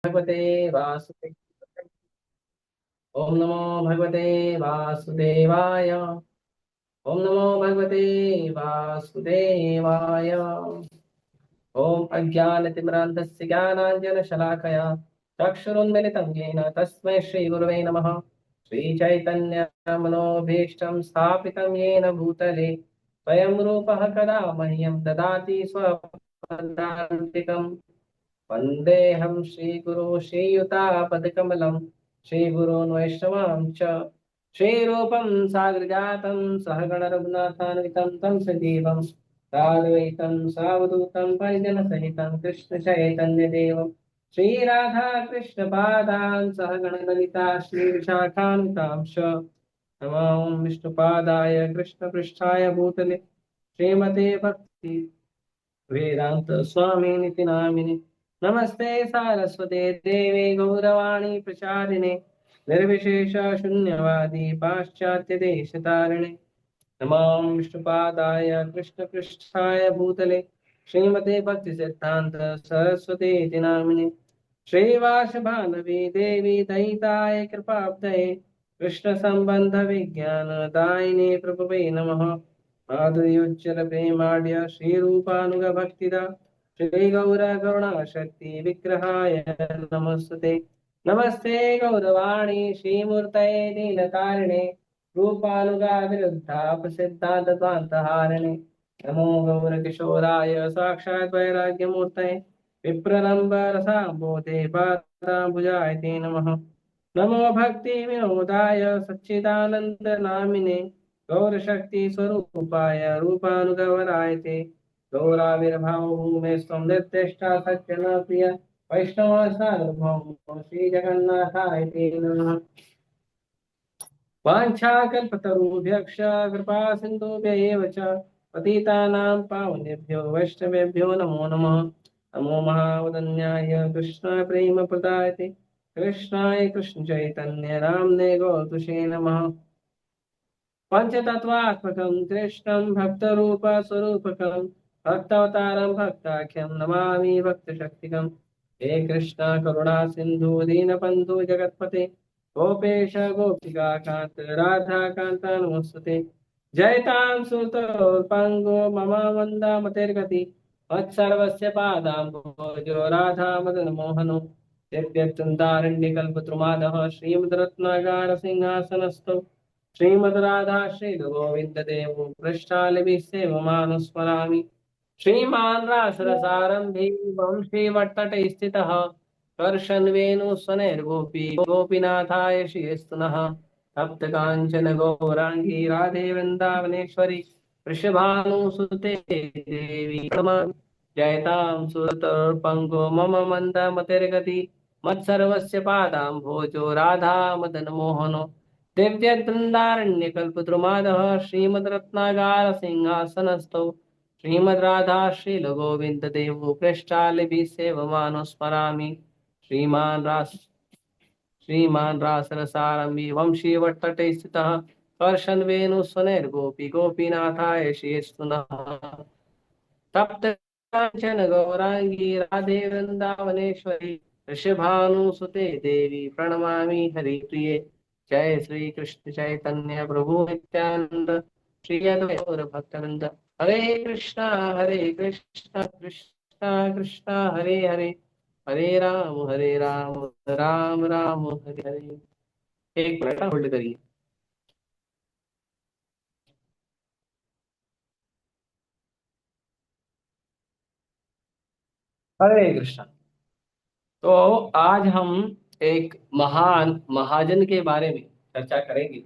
भगवते वासुदेव। ओम नमो भगवते वासुदेवाय। ओम नमो भगवते वासुदेवाय। ओम अज्ञानतिमिरान्धस्य ज्ञानाञ्जनशलाकया चक्षुरुन्मिलितं येन तस्मै श्रीगुरवे नमः। श्रीचैतन्यमनोभीष्टं स्थापितं येन भूतले स्वयं रूपः कदा मह्यं ददाति स्वपदान्तिकम्। वन्देऽहं श्रीगुरो श्रीयुतापदकमलं श्रीगुरोन् वैष्णवां च श्रीरूपं साग्रजातं सहगणरघुनाथान्वितं तं सजीवं साद्वैतं सावधूतं परिजनसहितं कृष्णचैतन्यदेवं श्रीराधा कृष्णपादान् सहगणललिता श्रीविशाखान्वितां च नमामि विष्णुपादाय कृष्णपृष्ठाय भूतले श्रीमते भक्ति वेदांत स्वामी निति नामिने नमस्ते सारस्वते देवे गौरवाणी प्रचारिणे निर्विशेष शून्यवादी पाश्चात्य देश तारिणे नमामि विष्णुपादाय कृष्ण पृष्ठाय भूतले श्रीमते भक्ति सिद्धांत सरस्वती इति नामिने श्रीवास भानवी देवी दयिताय कृपाब्धये कृष्ण संबंध विज्ञान दायिने प्रभवे नमः। माधुर्योज्जल प्रेमाढ्य श्रीरूपानुग भक्तिदा श्री गौर करुणा शक्ति विग्रहाय नमस्ते। नमस्ते गौरवाणी श्रीमूर्तये नीलकारिणे रूपानुगा विरुद्धा प्रसिद्धान्तहारिणे नमो गौरकिशोराय साक्षात् वैराग्यमूर्तये विप्रलम्ब रसाम्बोधे पादाम्बुजाय ते नमः। नमो भक्ति विनोदाय सच्चिदानंद नामिने गौरशक्ति स्वरूपाय रूपानुगवराय ते गौराविर्भाव भूमे स्वं निर्दिष्टा सज्जन प्रिय वैष्णव सार्वभौम श्री जगन्नाथाय ते नमः। वाञ्छाकल्पतरुभ्यश्च कृपा सिन्धुभ्य एव च पतितानां पावनेभ्यो वैष्णवेभ्यो नमो नमः। नमो महावदन्याय कृष्णाय प्रेम प्रदायते कृष्णाय कृष्ण चैतन्य नाम्ने गौतुषे नमः। पंचतत्वात्मकं कृष्णं भक्तरूपस्वरूपकं भक्तावतारं भक्ताख्यं नमामि भक्तशक्तिकम्। हे कृष्ण करुणा सिन्धु दीनबन्धु जगत्पते गोपेश गोपिका कान्त राधा कान्त नमोस्तुते। जयतां सुतोल्पङ्गो मम मन्दामतिर्गति मत्सर्वस्य पादाम्भोजो राधा मदन मोहनो दिव्यचन्दारण्यकल्पद्रुमादः श्रीमद्रत्नागार सिंहासनस्थौ श्रीमद् राधा श्रील गोविंद देव पृष्ठालि सेवमानुस्मरामि। श्रीमान् रासरसारंभी वंशीवट्टटे स्थितः कर्षन् वेणुस्वनैर्गोपी गोपीनाथाय श्रीस्तुनः। तप्त काञ्चन गौरांगी राधे वृंदावनेश्वरी वृषभानुसुते देवी नमामि। जयतां सुरतर्पङ्गो मम मन्दमतिर्गति मत्सर्वस्य पादाम्भोजो राधा मदन मोहनो दिव्यवृन्दारण्यकल्पद्रुमादः श्रीमद्रत्नागार सिंहासनस्थौ श्रीमद्राधा श्रीलगोविन्ददेवो पृष्ठालिभिः सेवमानुस्मरामि। श्रीमान् रासरसारम्भि वंशीवट्टटे स्थितः कर्षन् वेणुस्वनैर्गोपी गोपीनाथाय श्रीस्तु नः। तप्त कांचन गौरांगी राधे वृंदावनेश्वरी ऋषभानुसुते देवी प्रणमामि हरिप्रिये। जय श्री कृष्ण चैतन्य प्रभु नित्यानंद श्री अद्वैत भक्तवृंद। हरे कृष्णा कृष्णा कृष्णा हरे हरे हरे राम राम राम हरे हरे। एक मिनट होल्ड करिए। हरे कृष्णा। तो आज हम एक महान महाजन के बारे में चर्चा करेंगे।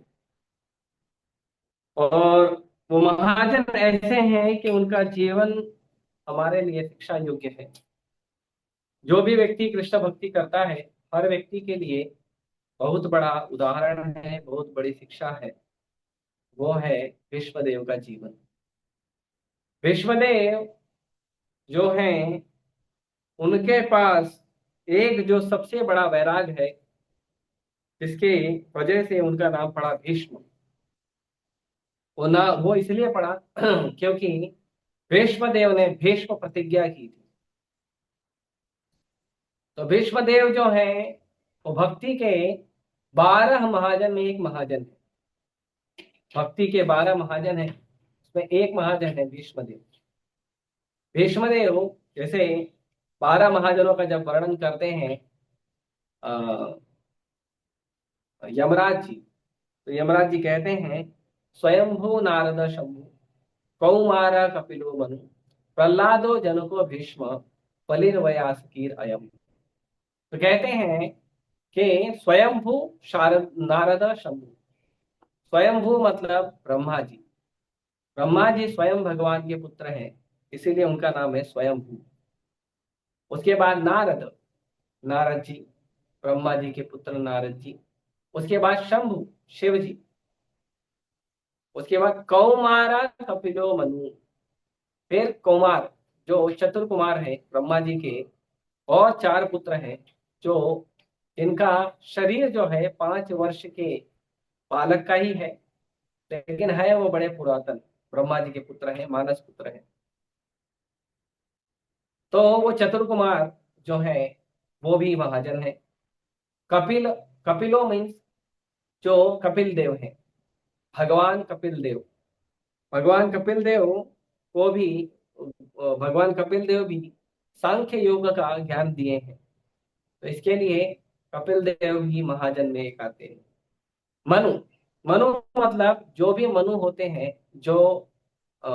और वो महाजन ऐसे हैं कि उनका जीवन हमारे लिए शिक्षा योग्य है। जो भी व्यक्ति कृष्ण भक्ति करता है हर व्यक्ति के लिए बहुत बड़ा उदाहरण है, बहुत बड़ी शिक्षा है। वो है विश्वदेव का जीवन। विश्वदेव जो हैं उनके पास एक जो सबसे बड़ा वैराग है जिसके वजह से उनका नाम पड़ा भीष्म। वो इसलिए पड़ा क्योंकि भीष्म देव ने भीष्म प्रतिज्ञा की थी। तो भीष्मदेव जो है वो भक्ति के 12 महाजन में एक महाजन है। भक्ति के 12 महाजन है, उसमें एक महाजन है भीष्मदेव। भीष्मदेव जैसे 12 महाजनों का जब वर्णन करते हैं यमराज जी, तो यमराज जी कहते हैं स्वयंभू नारद शंभु कौमार कपिलो मनु प्रहलादो जनको भीष्म बलिर्वयासकीर अयम। तो कहते हैं कि स्वयंभू शारद नारद शंभु। स्वयंभू मतलब ब्रह्मा जी। ब्रह्मा जी स्वयं भगवान के पुत्र हैं, इसीलिए उनका नाम है स्वयंभू। उसके बाद नारद, नारद जी ब्रह्मा जी के पुत्र नारद जी। उसके बाद शंभु शिव जी। उसके बाद कौमारा कपिलो मनु, फिर कुमार जो चतुर कुमार है ब्रह्मा जी के, और 4 पुत्र हैं जो इनका शरीर जो है 5 वर्ष के बालक का ही है, लेकिन है वो बड़े पुरातन। ब्रह्मा जी के पुत्र हैं, मानस पुत्र हैं। तो वो चतुर कुमार जो है वो भी महाजन है। कपिल, कपिलो मीन्स जो कपिल देव है, भगवान कपिल देव। भगवान कपिल देव को भी, भगवान कपिल देव भी सांख्य योग का ज्ञान दिए हैं, तो इसके लिए कपिल देव भी महाजन में एक आते हैं। मनु, मनु मतलब जो भी मनु होते हैं, जो अ,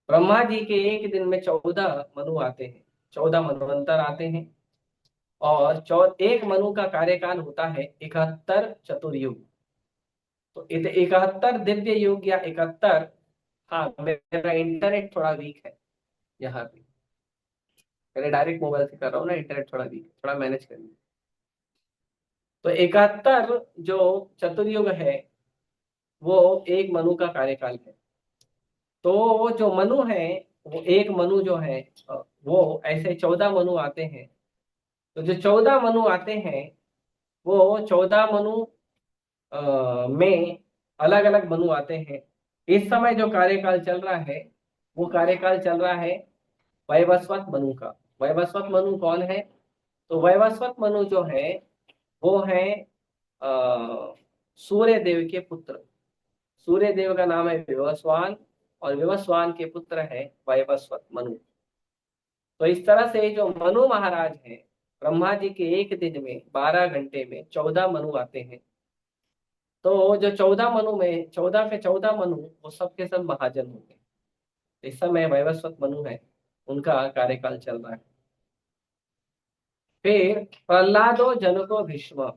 ब्रह्मा जी के एक दिन में 14 मनु आते हैं, 14 मनवंतर आते हैं। और एक मनु का कार्यकाल होता है 71 चतुर्युग। तो 71 दिव्य युग या 71। हाँ, मेरा इंटरनेट थोड़ा वीक है यहाँ पे, मैंने डायरेक्ट मोबाइल से कर रहा हूँ ना, इंटरनेट थोड़ा वीक है, थोड़ा मैनेज करिए। तो 71 जो चतुर्युग है वो एक मनु का कार्यकाल है। तो जो मनु है, वो एक मनु जो है वो ऐसे 14 मनु आते हैं। तो जो 14 मनु आते हैं वो 14 मनु में अलग अलग मनु आते हैं। इस समय जो कार्यकाल चल रहा है वो कार्यकाल चल रहा है वैवस्वत मनु का। वैवस्वत मनु कौन है? तो वैवस्वत मनु जो है वो है सूर्य देव के पुत्र। सूर्य देव का नाम है विवस्वान, और विवस्वान के पुत्र है वैवस्वत मनु। तो इस तरह से जो मनु महाराज हैं, ब्रह्मा जी के एक दिन में 12 घंटे में 14 मनु आते हैं। तो जो 14 मनु में 14 के 14 मनु वो सब के सब महाजन होंगे। इस समय वैवस्वत मनु है, उनका कार्यकाल चल रहा है। फिर प्रहलादो जनको भीष्म।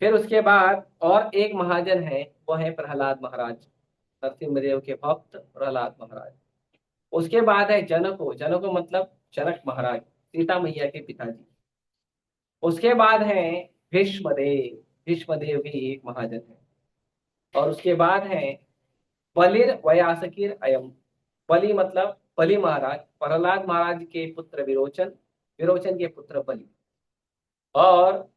फिर उसके बाद और एक महाजन है, वो है प्रहलाद महाराज, नरसिंहदेव के भक्त प्रहलाद महाराज। उसके बाद है जनको। जनको मतलब जनक महाराज, सीता मैया के पिताजी। उसके बाद है भीष्मदेव। भीष्मदेव भी एक महाजन है। और उसके बाद है बलिर वयासकीर अयम। बलि मतलब बलि महाराज, प्रहलाद महाराज के पुत्र विरोचन, विरोचन के पुत्र बलि। और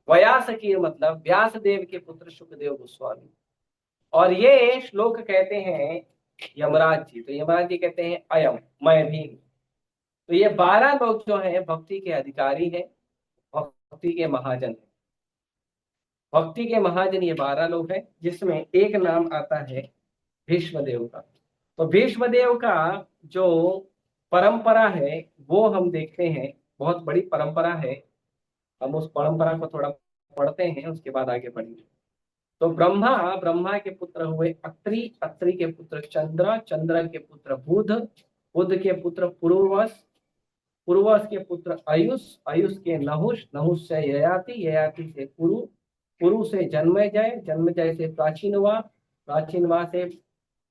व्यासकीर मतलब व्यास देव के पुत्र सुखदेव गोस्वामी। और ये श्लोक कहते हैं यमराज जी। तो यमराज जी कहते हैं अयम, मैं भी हूं। तो ये 12 लोग जो हैं भक्ति के अधिकारी हैं, भक्ति के महाजन हैं। भक्ति के महाजन ये 12 लोग हैं, जिसमें एक नाम आता है भीष्मदेव का। तो भीष्मदेव का जो परंपरा है वो हम देखते हैं, बहुत बड़ी परंपरा है। हम उस परंपरा को थोड़ा पढ़ते हैं, उसके बाद आगे बढ़ेंगे। तो ब्रह्मा, ब्रह्मा के पुत्र हुए अत्रि, अत्रि के पुत्र चंद्र, चंद्र के पुत्र बुध, बुध के पुत्र पुरुवस, पुरुवस के पुत्र आयुष, आयुष के नहुष, नहुष से ययाति, ययाति से कुरु, कुरु से जन्मेजय, जन्मेजय से प्राचीनवा, प्राचीनवा से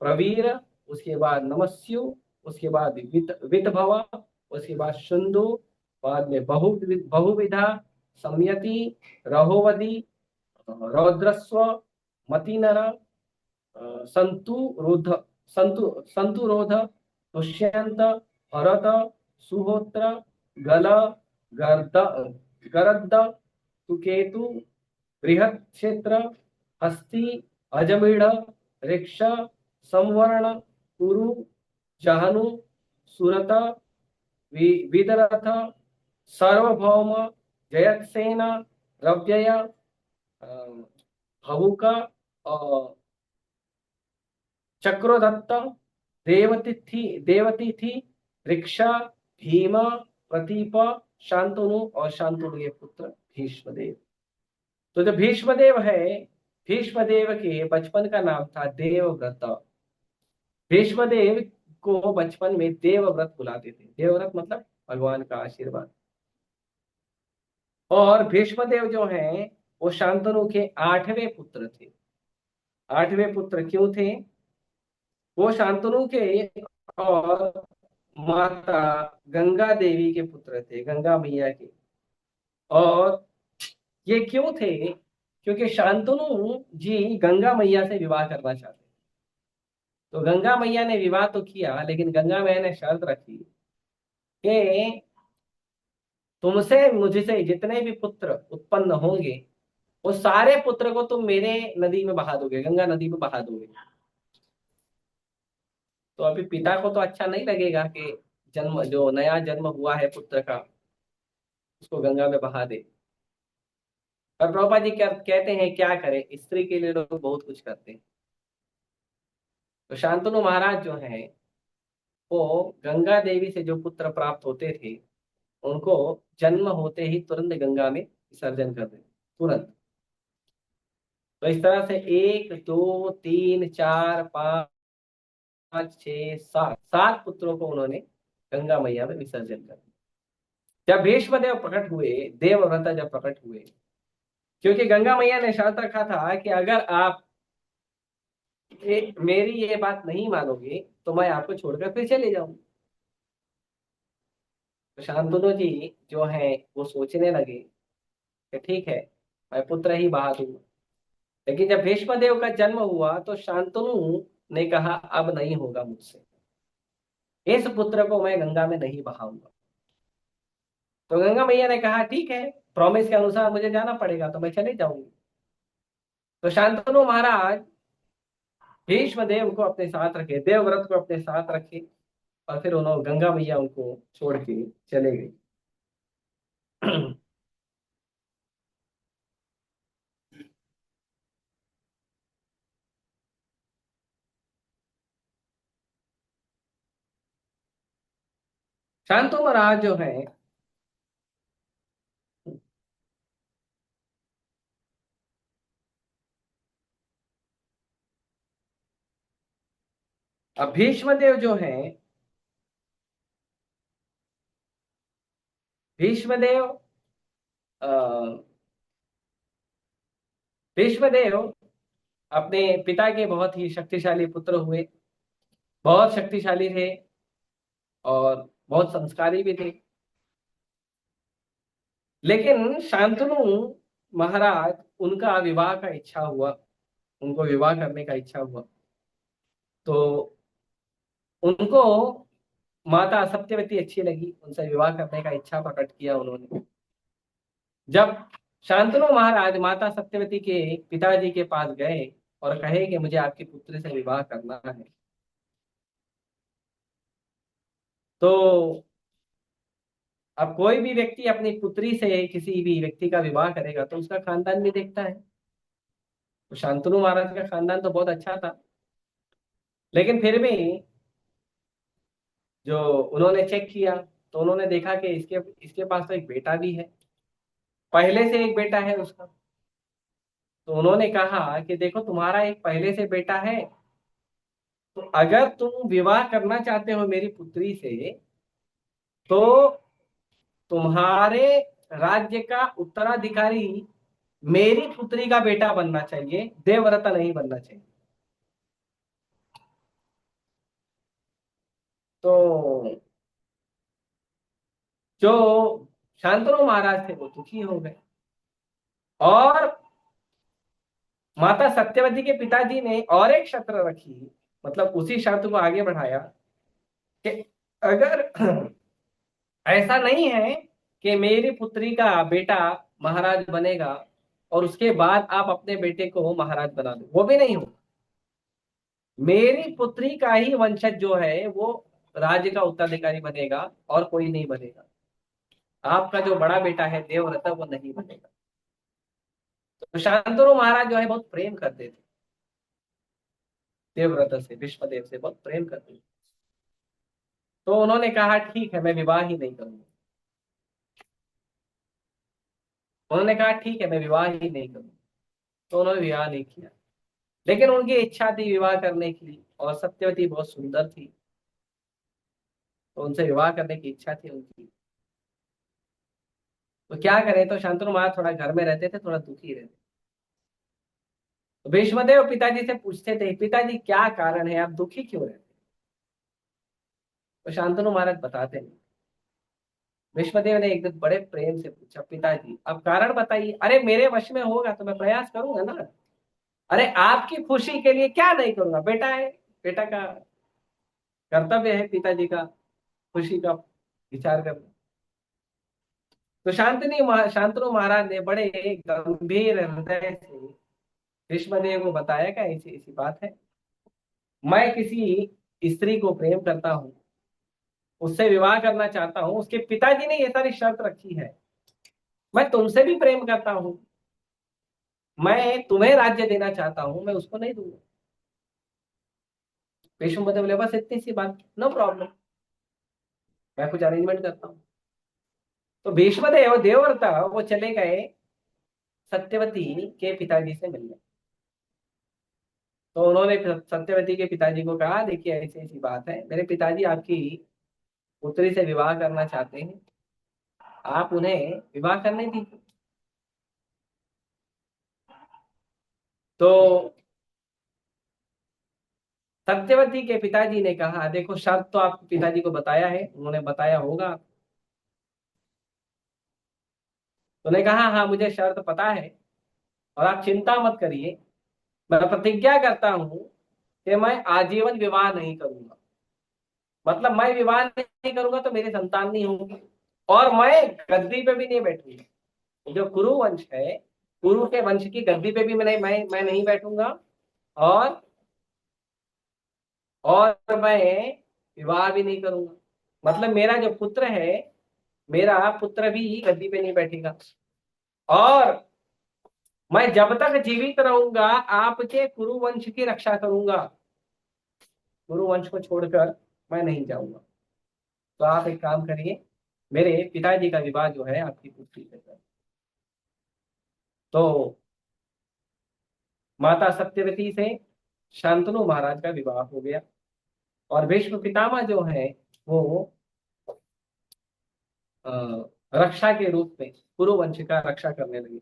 प्रवीर, उसके बाद नमस्यु, उसके बाद वितभवा, उसके बाद शुंदु, बाद में बहुविधा, संयति, रहोवदी, रौद्रस्व, मतिनर, संतुरोध, दुष्यंत, भरत, सुहोत्र, गल, गर्द, गरद, सुकेतु, बृहत क्षेत्र, हस्ती, अजमीढ़, ऋक्ष, संवर्ण, कुरु, जहनु, सुरत, विदरथ, सार्वभौम, जयसेन, रव्यय, भवुक, चक्रोदत्त, देवतिथि, रिक्षा, भीम, प्रतीप, शांतनु और शांतनु के पुत्र भीष्मदेव। तो जो भीष्मदेव है, भीष्मदेव के बचपन का नाम था देवव्रत। भीष्मदेव को बचपन में देवव्रत बुलाते थे। देवव्रत मतलब भगवान का आशीर्वाद। और भीष्मदेव जो हैं वो शांतनु के 8वें पुत्र थे। 8वें पुत्र क्यों थे? वो शांतनु के और माता गंगा देवी के पुत्र थे, गंगा मैया के। और ये क्यों थे? क्योंकि शांतनु जी गंगा मैया से विवाह करना चाहते। तो गंगा मैया ने विवाह तो किया, लेकिन गंगा मैया ने शर्त रखी कि तुमसे मुझसे जितने भी पुत्र उत्पन्न होंगे वो सारे पुत्र को तुम मेरे नदी में बहा दोगे, गंगा नदी में बहा दोगे। तो अभी पिता को तो अच्छा नहीं लगेगा कि जन्म जो नया जन्म हुआ है पुत्र का उसको गंगा में बहा दे। और प्रभुपाद जी क्या कहते हैं, क्या करें, स्त्री के लिए लोग बहुत कुछ करते हैं। तो शांतनु महाराज जो हैं वो गंगा देवी से जो पुत्र प्राप्त होते थे उनको जन्म होते ही तुरंत गंगा में विसर्जन कर देते, तुरंत। तो इस तरह से 1 2 3 4 5 6 7 पुत्रों को उन्होंने गंगा मैया में विसर्जन कर दिया। जब भीष्मदेव प्रकट हुए, देवव्रता जब प्रकट हुए, क्योंकि गंगा मैया ने शर्त रखा था कि अगर आप मेरी ये बात नहीं मानोगे तो मैं आपको छोड़कर फिर चले जाऊंगी। तो शांतनु जी जो है वो सोचने लगे कि ठीक है, मैं पुत्र ही बहा दूंगा। लेकिन जब भीष्मदेव का जन्म हुआ तो शांतनु ने कहा अब नहीं होगा मुझसे, इस पुत्र को मैं गंगा में नहीं बहाऊंगा। तो गंगा मैया ने कहा ठीक है, प्रॉमिस के अनुसार मुझे जाना पड़ेगा तो मैं चले जाऊंगी। तो शांतनु महाराज भीष्मदेव को अपने साथ रखे, देवव्रत को अपने साथ रखे, और फिर उन्होंने गंगा मैया उनको छोड़ के चले गए। शांतनु महाराज जो है अब भीष्मदेव जो है, भीष्मदेव अ, भीष्मदेव अपने पिता के बहुत ही शक्तिशाली पुत्र हुए, बहुत शक्तिशाली थे और बहुत संस्कारी भी थे। लेकिन शांतनु महाराज उनका विवाह का इच्छा हुआ, उनको विवाह करने का इच्छा हुआ। तो उनको माता सत्यवती अच्छी लगी, उनसे विवाह करने का इच्छा प्रकट किया उन्होंने। जब शांतनु महाराज माता सत्यवती के पिताजी के पास गए और कहे कि मुझे आपकी पुत्री से विवाह करना है, तो अब कोई भी व्यक्ति अपनी पुत्री से किसी भी व्यक्ति का विवाह करेगा तो उसका खानदान भी देखता है। तो शांतनु महाराज का खानदान तो बहुत अच्छा था, लेकिन फिर भी जो उन्होंने चेक किया तो उन्होंने देखा कि इसके इसके पास तो एक बेटा भी है, पहले से एक बेटा है उसका। तो उन्होंने कहा कि देखो तुम्हारा एक पहले से बेटा है, तो अगर तुम विवाह करना चाहते हो मेरी पुत्री से तो तुम्हारे राज्य का उत्तराधिकारी मेरी पुत्री का बेटा बनना चाहिए, देवव्रता नहीं बनना चाहिए। तो जो शांतनु महाराज थे वो दुखी हो गए, और माता सत्यवती के पिताजी ने और एक शर्त रखी, मतलब उसी शर्त को आगे बढ़ाया कि अगर ऐसा नहीं है कि मेरी पुत्री का बेटा महाराज बनेगा और उसके बाद आप अपने बेटे को महाराज बना दो, वो भी नहीं हो। मेरी पुत्री का ही वंशज जो है वो राज्य का उत्तराधिकारी बनेगा और कोई नहीं बनेगा। आपका जो बड़ा बेटा है देवव्रत वो नहीं बनेगा। तो शांतनु महाराज जो है बहुत प्रेम करते थे देवव्रत से, विश्वदेव से बहुत प्रेम करते थे। तो उन्होंने कहा ठीक है मैं विवाह ही नहीं करूंगा। उन्होंने कहा ठीक है मैं विवाह ही नहीं करूंगा। तो उन्होंने विवाह नहीं किया। लेकिन उनकी इच्छा थी विवाह करने की, और सत्यवती बहुत सुंदर थी, तो उनसे विवाह करने की इच्छा थी उनकी। तो क्या करें, तो शांतनु महाराज थोड़ा घर में रहते थे, थोड़ा दुखी रहते। तो भीष्मदेव पिताजी से पूछते थे पिताजी क्या कारण है, आप दुखी क्यों रहते। तो शांतनु महाराज बताते नहीं। भीष्मदेव ने एक दिन बड़े प्रेम से पूछा पिताजी अब कारण बताइए। अरे मेरे वश में होगा तो मैं प्रयास करूंगा ना। अरे आपकी खुशी के लिए क्या नहीं करूंगा, बेटा है, बेटा का कर्तव्य है पिताजी का खुशी का विचार करना। तो शांतनु महाराज ने बड़े गंभीर हृदय से भीष्मदेव को बताया क्या ऐसी ऐसी बात है। मैं किसी स्त्री को प्रेम करता हूँ, उससे विवाह करना चाहता हूँ, उसके पिताजी ने ये सारी शर्त रखी है। मैं तुमसे भी प्रेम करता हूँ, मैं तुम्हें राज्य देना चाहता हूँ, मैं उसको नहीं दूंगा। भीष्मदेव बोले बस इतनी सी बात, नो प्रॉब्लम, मैं कुछ अरेंजमेंट करता हूँ। तो भीष्मदेव देवव्रता वो चले गए सत्यवती के पिताजी से मिलने। तो उन्होंने सत्यवती के पिताजी को कहा देखिए ऐसी ऐसी बात है, मेरे पिताजी आपकी पुत्री से विवाह करना चाहते हैं, आप उन्हें विवाह करने दीजिए। तो सत्यवती के पिताजी ने कहा देखो शर्त तो आपके पिताजी को बताया है, उन्होंने बताया होगा। तो उन्होंने कहा हाँ मुझे शर्त पता है, और आप चिंता मत करिए, मैं प्रतिज्ञा करता हूं कि मैं आजीवन विवाह नहीं करूंगा। मतलब मैं विवाह नहीं करूंगा तो मेरी संतान नहीं होगी, और मैं गद्दी पे भी नहीं बैठूंगा। जो कुरु वंश है, कुरु के वंश की गद्दी पे भी मैं नहीं बैठूंगा। और मैं विवाह भी नहीं करूंगा। मतलब मेरा जो पुत्र है, मेरा पुत्र भी गद्दी पे नहीं बैठेगा। और मैं जब तक जीवित रहूंगा आपके कुरु वंश की रक्षा करूंगा, कुरु वंश को छोड़कर मैं नहीं जाऊंगा। तो आप एक काम करिए, मेरे पिताजी का विवाह जो है आपकी पुत्री से करें। तो माता सत्यवती से शांतनु महाराज का विवाह हो गया, और भीष्म पितामह जो है वो अ, रक्षा के रूप में कुरु वंश का रक्षा करने लगे।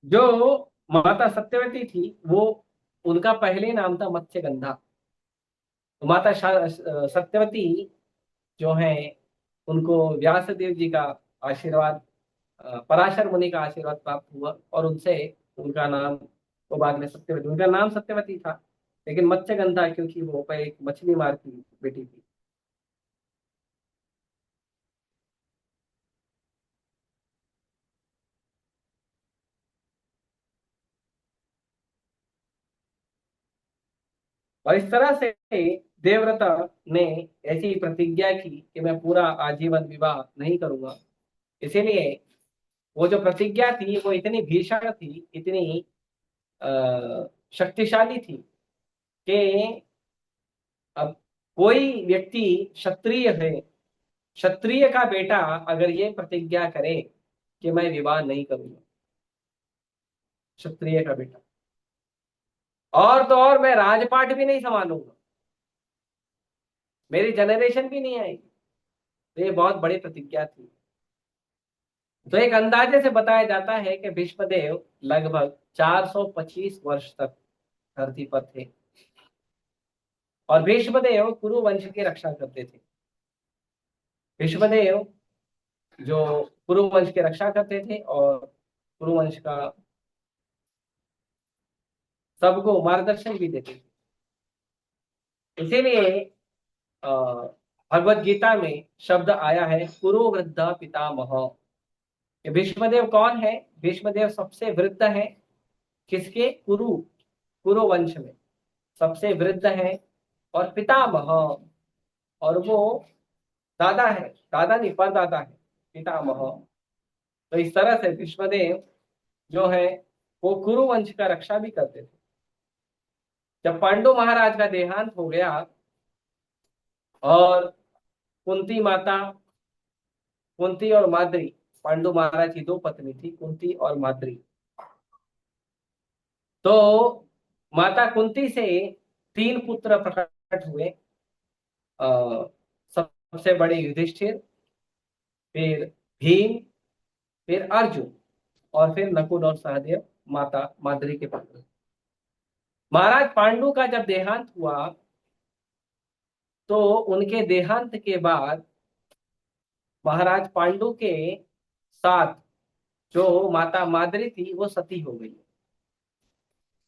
जो माता सत्यवती थी वो, उनका पहले नाम था मत्स्यगंधा। तो सत्यवती जो है उनको व्यास देव जी का आशीर्वाद, पराशर मुनि का आशीर्वाद प्राप्त हुआ, और उनसे उनका नाम, वो बाद में सत्यवती, उनका नाम सत्यवती था, लेकिन मत्स्यगंधा क्योंकि वो एक मछली मार की बेटी थी। और इस तरह से देवव्रता ने ऐसी प्रतिज्ञा की कि मैं पूरा आजीवन विवाह नहीं करूंगा। इसीलिए वो जो प्रतिज्ञा थी वो इतनी भीषण थी, इतनी शक्तिशाली थी कि अब कोई व्यक्ति क्षत्रिय है, क्षत्रिय का बेटा अगर ये प्रतिज्ञा करे कि मैं विवाह नहीं करूंगा, क्षत्रिय का बेटा, और तो और मैं राजपाट भी नहीं संभालूंगा, मेरी जनरेशन भी नहीं आएगी। तो ये बहुत बड़ी प्रतिज्ञा थी। तो एक अंदाजे से बताया जाता है कि भीष्मदेव लगभग 425 वर्ष तक धरती पर थे, और भीष्मदेव कुरु वंश की रक्षा करते थे। भीष्मदेव जो कुरु वंश की रक्षा करते थे, और कुरु वंश का सबको मार्गदर्शन भी देते थे। इसीलिए अ, भगवत गीता में शब्द आया है कुरु वृद्ध पितामह। ये भीष्मदेव कौन है? भीष्मदेव सबसे वृद्ध है। किसके? कुरु, कुरु वंश में सबसे वृद्ध है और पितामह, और वो दादा है, दादा नहीं परदादा है, पितामह। तो इस तरह से भीष्मदेव जो है वो कुरु वंश का रक्षा भी करते थे। जब पांडु महाराज का देहांत हो गया और कुंती माता, कुंती और माद्री, पांडु महाराज की दो पत्नी थी, कुंती और माद्री। तो माता कुंती से तीन पुत्र प्रकट हुए। अ, सबसे बड़े युधिष्ठिर, फिर भीम, फिर अर्जुन, और फिर नकुल और सहदेव माता माद्री के पुत्र। महाराज पांडु का जब देहांत हुआ तो उनके देहांत के बाद महाराज पांडु के साथ जो माता माद्री थी वो सती हो गई,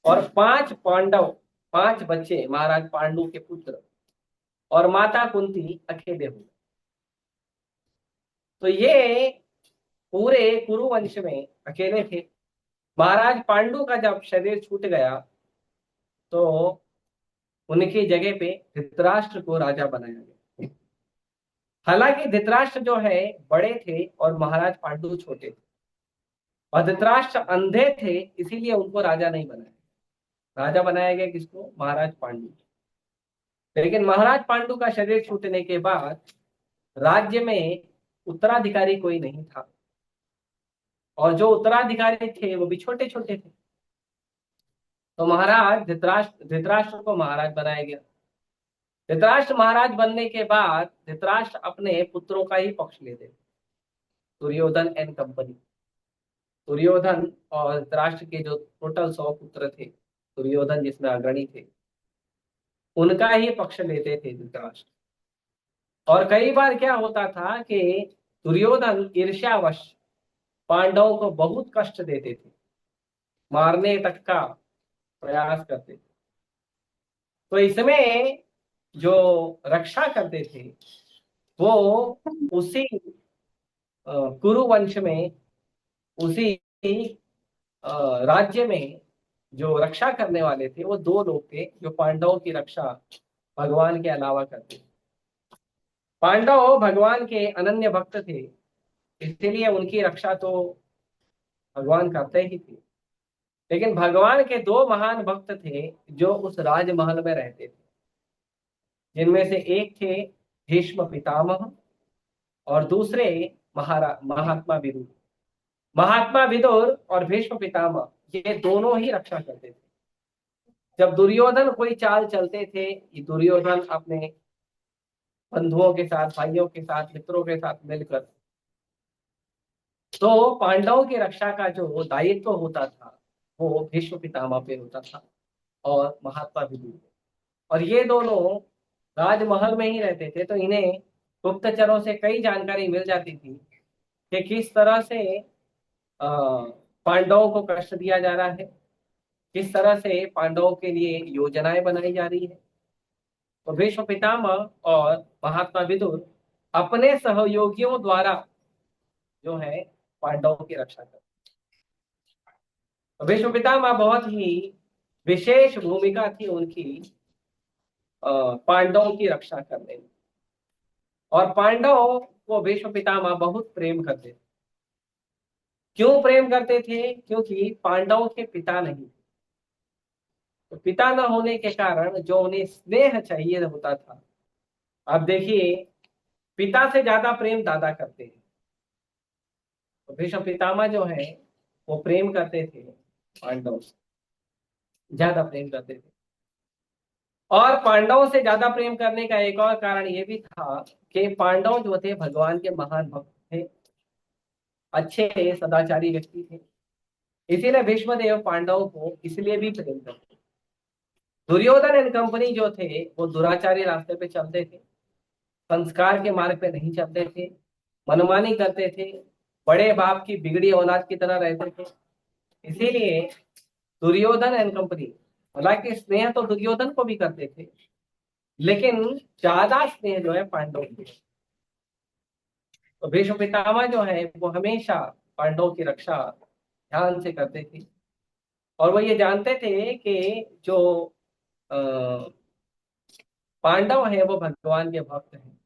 और पांच पांडव, पांच बच्चे महाराज पांडु के पुत्र और माता कुंती अकेले हुए। तो ये पूरे कुरुवंश में अकेले थे। महाराज पांडु का जब शरीर छूट गया तो उनकी जगह पे धृतराष्ट्र को राजा बनाया गया। हालांकि धृतराष्ट्र जो है बड़े थे और महाराज पांडु छोटे थे, और धृतराष्ट्र अंधे थे, इसीलिए उनको राजा नहीं बनाया। राजा बनाया गया किसको? महाराज पांडु। लेकिन महाराज पांडु का शरीर छूटने के बाद राज्य में उत्तराधिकारी कोई नहीं था, और जो उत्तराधिकारी थे वो भी छोटे छोटे थे। तो महाराज धृतराष्ट्र को महाराज बनाया गया। धृतराष्ट्र महाराज बनने के बाद धृतराष्ट्र अपने पुत्रों का ही पक्ष लेते थे, दुर्योधन एंड कंपनी। दुर्योधन और धृतराष्ट्र के जो टोटल 100 पुत्र थे, दुर्योधन जिसमें अग्रणी थे, उनका ही पक्ष लेते थे धृतराष्ट्र। और कई बार क्या होता था कि दुर्योधन ईर्ष्यावश पांडवों को बहुत कष्ट देते थे, मारने तक का प्रयास करते थे। तो इसमें जो रक्षा करते थे वो उसी कुरु वंश में, उसी राज्य में जो रक्षा करने वाले थे वो दो लोग थे जो पांडवों की रक्षा भगवान के अलावा करते थे। पांडव भगवान के अनन्य भक्त थे, इसीलिए उनकी रक्षा तो भगवान करते ही थे। लेकिन भगवान के दो महान भक्त थे जो उस राजमहल में रहते थे, जिनमें से एक थे भीष्म पितामह और दूसरे महात्मा विदुर। महात्मा विदुर और भीष्म पितामह ये दोनों ही रक्षा करते थे। जब दुर्योधन कोई चाल चलते थे, ये दुर्योधन अपने बंधुओं के साथ, भाइयों के साथ, मित्रों के साथ मिलकर, तो पांडवों की रक्षा का जो दायित्व होता था वो भीष्म पितामह पे होता था और महात्मा विदुर पे। और ये दोनों राजमहल में ही रहते थे, तो इन्हें गुप्तचरों से कई जानकारी मिल जाती थी कि किस तरह से अ, पांडवों को कष्ट दिया जा रहा है, किस तरह से पांडवों के लिए योजनाएं बनाई जा रही है। तो भीष्म पितामह और महात्मा विदुर अपने सहयोगियों द्वारा जो है पांडवों की रक्षा कर। तो भीष्म पितामह बहुत ही विशेष भूमिका थी उनकी पांडवों की रक्षा करने में। और पांडवों को भीष्म पितामह बहुत प्रेम करते थे। क्यों प्रेम करते थे? क्योंकि पांडवों के पिता नहीं थे। तो पिता न होने के कारण जो उन्हें स्नेह चाहिए होता था, अब देखिए पिता से ज्यादा प्रेम दादा करते हैं। तो भीष्म पितामह जो है वो प्रेम करते थे, पांडव से ज्यादा प्रेम करते थे। और पांडवों से ज्यादा प्रेम करने का एक और कारण ये भी था कि पांडव जो थे भगवान के महान भक्त थे, अच्छे सदाचारी व्यक्ति थे। इसीलिए भीष्मदेव पांडवों को इसलिए भी प्रेम करते। दुर्योधन एंड कंपनी जो थे वो दुराचारी रास्ते पे चलते थे, संस्कार के मार्ग पे नहीं चलते थे, मनमानी करते थे, बड़े बाप की बिगड़ी औलाद की तरह रहते थे। इसीलिए दुर्योधन एंड कंपनी हालांकि स्नेह तो दुर्योधन को भी करते थे, लेकिन ज्यादा स्नेह जो है पांडव को। तो भीष्म पितामह जो है वो हमेशा पांडवों की रक्षा ध्यान से करते थे। और वो ये जानते थे कि जो अ, पांडव है वो भगवान के भक्त हैं।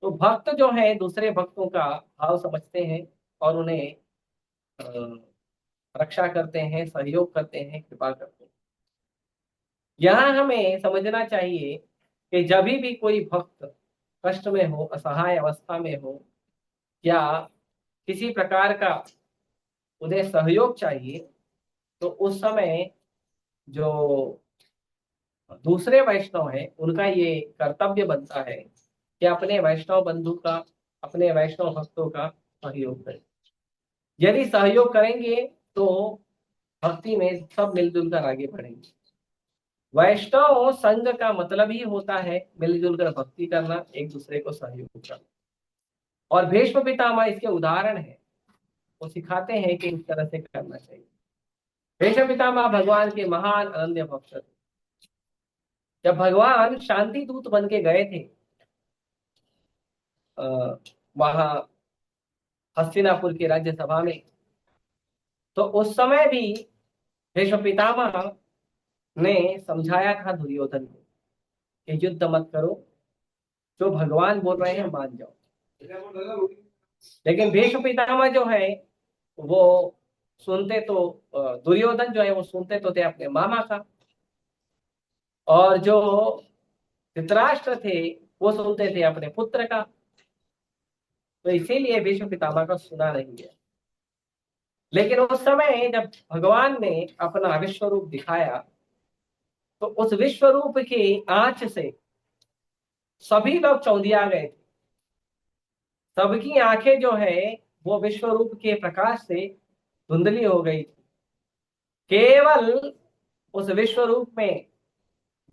तो भक्त जो है दूसरे भक्तों का भाव समझते हैं और उन्हें रक्षा करते हैं, सहयोग करते हैं, कृपा करते हैं। यहाँ हमें समझना चाहिए कि जब भी कोई भक्त कष्ट में हो, असहाय अवस्था में हो, या किसी प्रकार का उन्हें सहयोग चाहिए, तो उस समय जो दूसरे वैष्णव हैं उनका ये कर्तव्य बनता है कि अपने वैष्णव बंधु का, अपने वैष्णव भक्तों का सहयोग करें। यदि सहयोग करेंगे तो भक्ति में सब मिलजुल कर आगे बढ़ेंगे। वैष्णव संघ का मतलब ही होता है मिलजुल कर भक्ति करना, एक दूसरे को सहयोग करना। और भीष्म पितामह इसके उदाहरण है। वो सिखाते हैं कि इस तरह से करना चाहिए। भीष्म पितामह भगवान के महान अनन्य भक्त थे। जब भगवान शांति दूत बन के गए थे वहां हस्तिनापुर की राज्यसभा में, तो उस समय भी भीष्म पितामह ने समझाया था दुर्योधन को कि युद्ध मत करो, जो भगवान बोल रहे हैं मान जाओ। लेकिन भीष्म पितामह जो है वो सुनते तो, दुर्योधन जो है वो सुनते तो थे अपने मामा का, और जो धृतराष्ट्र थे वो सुनते थे अपने पुत्र का। तो इसीलिए भीष्म पितामह का सुना नहीं गया। लेकिन उस समय जब भगवान ने अपना विश्व रूप दिखाया, तो उस विश्व रूप की आंच से सभी लोग चौंधिया गए थे। सबकी आंखें जो है वो विश्व रूप के प्रकाश से धुंधली हो गई थी। केवल उस विश्व रूप में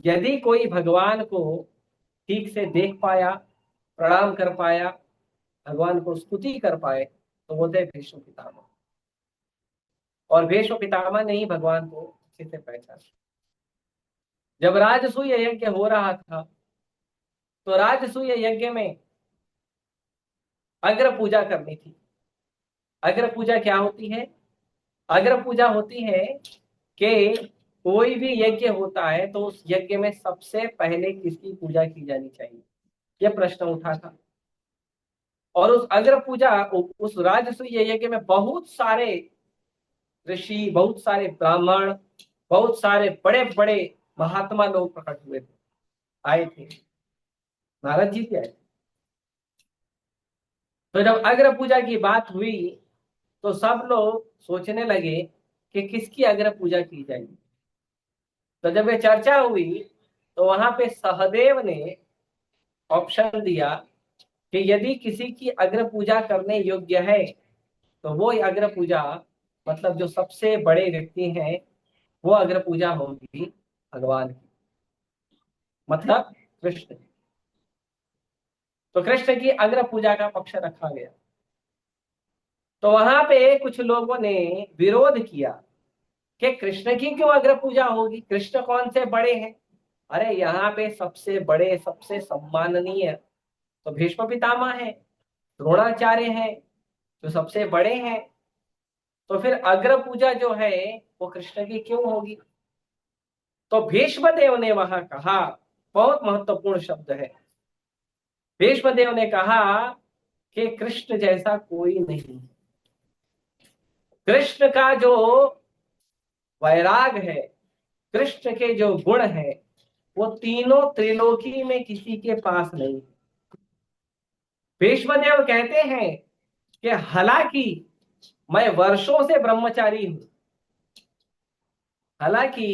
यदि कोई भगवान को ठीक से देख पाया, प्रणाम कर पाया, भगवान को स्तुति कर पाए, तो वो थे भीष्म पितामह। और भीष्म पितामह ने ही भगवान को अच्छे से पहचाना। जब राजसूय यज्ञ हो रहा था, तो राजसूय यज्ञ में अग्र पूजा करनी थी। अग्र पूजा क्या होती है? अग्र पूजा होती है कि कोई भी यज्ञ होता है तो उस यज्ञ में सबसे पहले किसकी पूजा की जानी चाहिए, यह प्रश्न उठा था। और उस अग्र पूजा, उस राजसूय यज्ञ में बहुत सारे ऋषि, बहुत सारे ब्राह्मण, बहुत सारे बड़े बड़े महात्मा लोग प्रकट हुए थे, आए थे। नारद जी के आए थे। तो जब अग्र पूजा की बात हुई तो सब लोग सोचने लगे कि किसकी अग्र पूजा की जाएगी। तो जब ये चर्चा हुई तो वहां पे सहदेव ने ऑप्शन दिया कि यदि किसी की अग्र पूजा करने योग्य है तो वो अग्र पूजा, मतलब जो सबसे बड़े व्यक्ति हैं, वो अग्र पूजा होगी भगवान की, मतलब कृष्ण की। तो कृष्ण की अग्र पूजा का पक्ष रखा गया। तो वहां पे कुछ लोगों ने विरोध किया कि कृष्ण की क्यों अग्र पूजा होगी, कृष्ण कौन से बड़े हैं? अरे यहाँ पे सबसे बड़े, सबसे सम्माननीय तो भीष्म पितामह है, द्रोणाचार्य है, जो सबसे बड़े हैं। तो फिर अग्र पूजा जो है वो कृष्ण की क्यों होगी? तो भीष्म देव ने वहां कहा, बहुत महत्वपूर्ण शब्द है। भीष्म देव ने कहा कि कृष्ण जैसा कोई नहीं। कृष्ण का जो वैराग है, कृष्ण के जो गुण है, वो तीनों त्रिलोकी में किसी के पास नहीं। भीष्मदेव कहते हैं कि हालांकि मैं वर्षों से ब्रह्मचारी हूं, हालांकि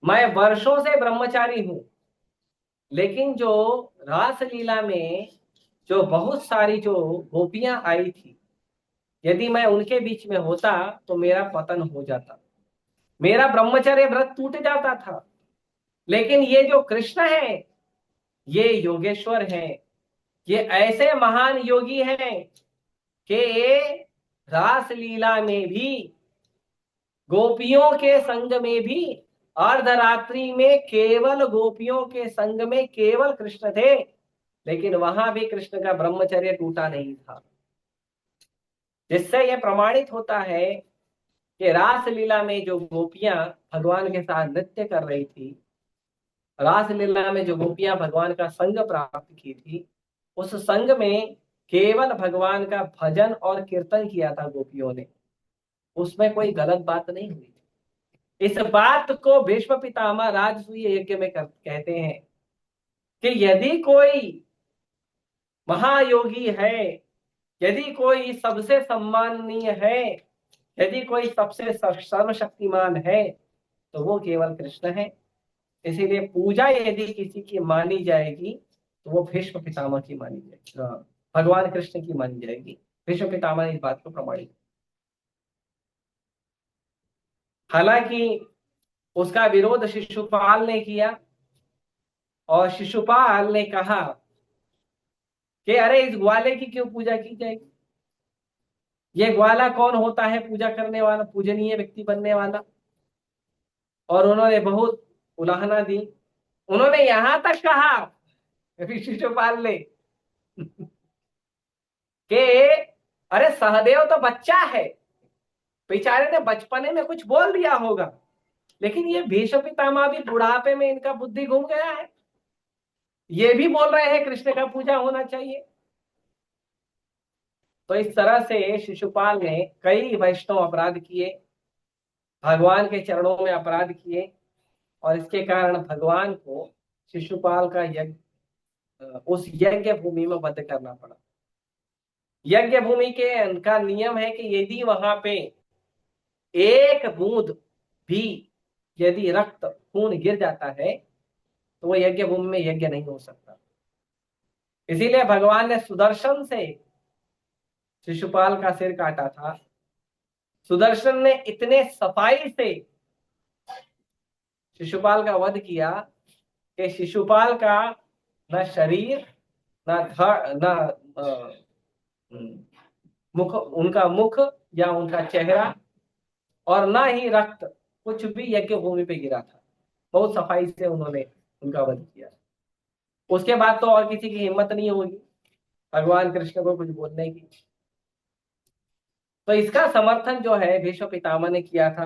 मैं वर्षों से ब्रह्मचारी हूं, लेकिन जो रासलीला में जो बहुत सारी जो गोपियां आई थी, यदि मैं उनके बीच में होता तो मेरा पतन हो जाता, मेरा ब्रह्मचर्य व्रत टूट जाता था। लेकिन ये जो कृष्ण है, ये योगेश्वर है, ये ऐसे महान योगी हैं कि रासलीला में भी, गोपियों के संग में भी अर्धरात्रि में केवल गोपियों के संग में केवल कृष्ण थे, लेकिन वहां भी कृष्ण का ब्रह्मचर्य टूटा नहीं था। जिससे यह प्रमाणित होता है कि रासलीला में जो गोपियां भगवान के साथ नृत्य कर रही थी, रासलीला में जो गोपियां भगवान का संग प्राप्त की थी, उस संग में केवल भगवान का भजन और कीर्तन किया था गोपियों ने। उसमें कोई गलत बात नहीं हुई। इस बात को भीष्म पितामह राजसूय यज्ञ में कहते हैं कि यदि कोई महायोगी है, यदि कोई सबसे सम्माननीय है, यदि कोई सबसे सर्वशक्तिमान है, तो वो केवल कृष्ण है। इसीलिए पूजा यदि किसी की मानी जाएगी तो वो भीष्म पितामह की मानी जाएगी, भगवान कृष्ण की मानी जाएगी। भीष्म पितामह ने इस बात को प्रमाणित। हालांकि उसका विरोध शिशुपाल ने किया, और शिशुपाल ने कहा कि अरे इस ग्वाले की क्यों पूजा की जाएगी, ये ग्वाला कौन होता है पूजा करने वाला, पूजनीय व्यक्ति बनने वाला। और उन्होंने बहुत उलाहना दी। उन्होंने यहां तक कहा शिशुपाल ने कि अरे सहदेव तो बच्चा है, बेचारे ने बचपने में कुछ बोल दिया होगा, लेकिन ये भीष्म पितामह भी बुढ़ापे में इनका बुद्धि घूम गया है, ये भी बोल रहे हैं कृष्ण का पूजा होना चाहिए। तो इस तरह से शिशुपाल ने कई वैष्णव अपराध किए, भगवान के चरणों में अपराध किए, और इसके कारण भगवान को शिशुपाल का यज्ञ, उस यज्ञ भूमि में वध करना पड़ा। यज्ञ भूमि के का नियम है कि यदि वहां पे एक बूंद भी यदि रक्त खून गिर जाता है तो वो यज्ञ भूमि में यज्ञ नहीं हो सकता। इसीलिए भगवान ने सुदर्शन से शिशुपाल का सिर काटा था। सुदर्शन ने इतने सफाई से शिशुपाल का वध किया कि शिशुपाल का न शरीर, न धड़, न मुख, उनका मुख या उनका चेहरा, और ना ही रक्त कुछ भी यज्ञ भूमि पे गिरा था। बहुत सफाई से उन्होंने उनका वध किया। उसके बाद तो और किसी की हिम्मत नहीं होगी भगवान कृष्ण को कुछ बोलने की। तो इसका समर्थन जो है भीष्म पितामह ने किया था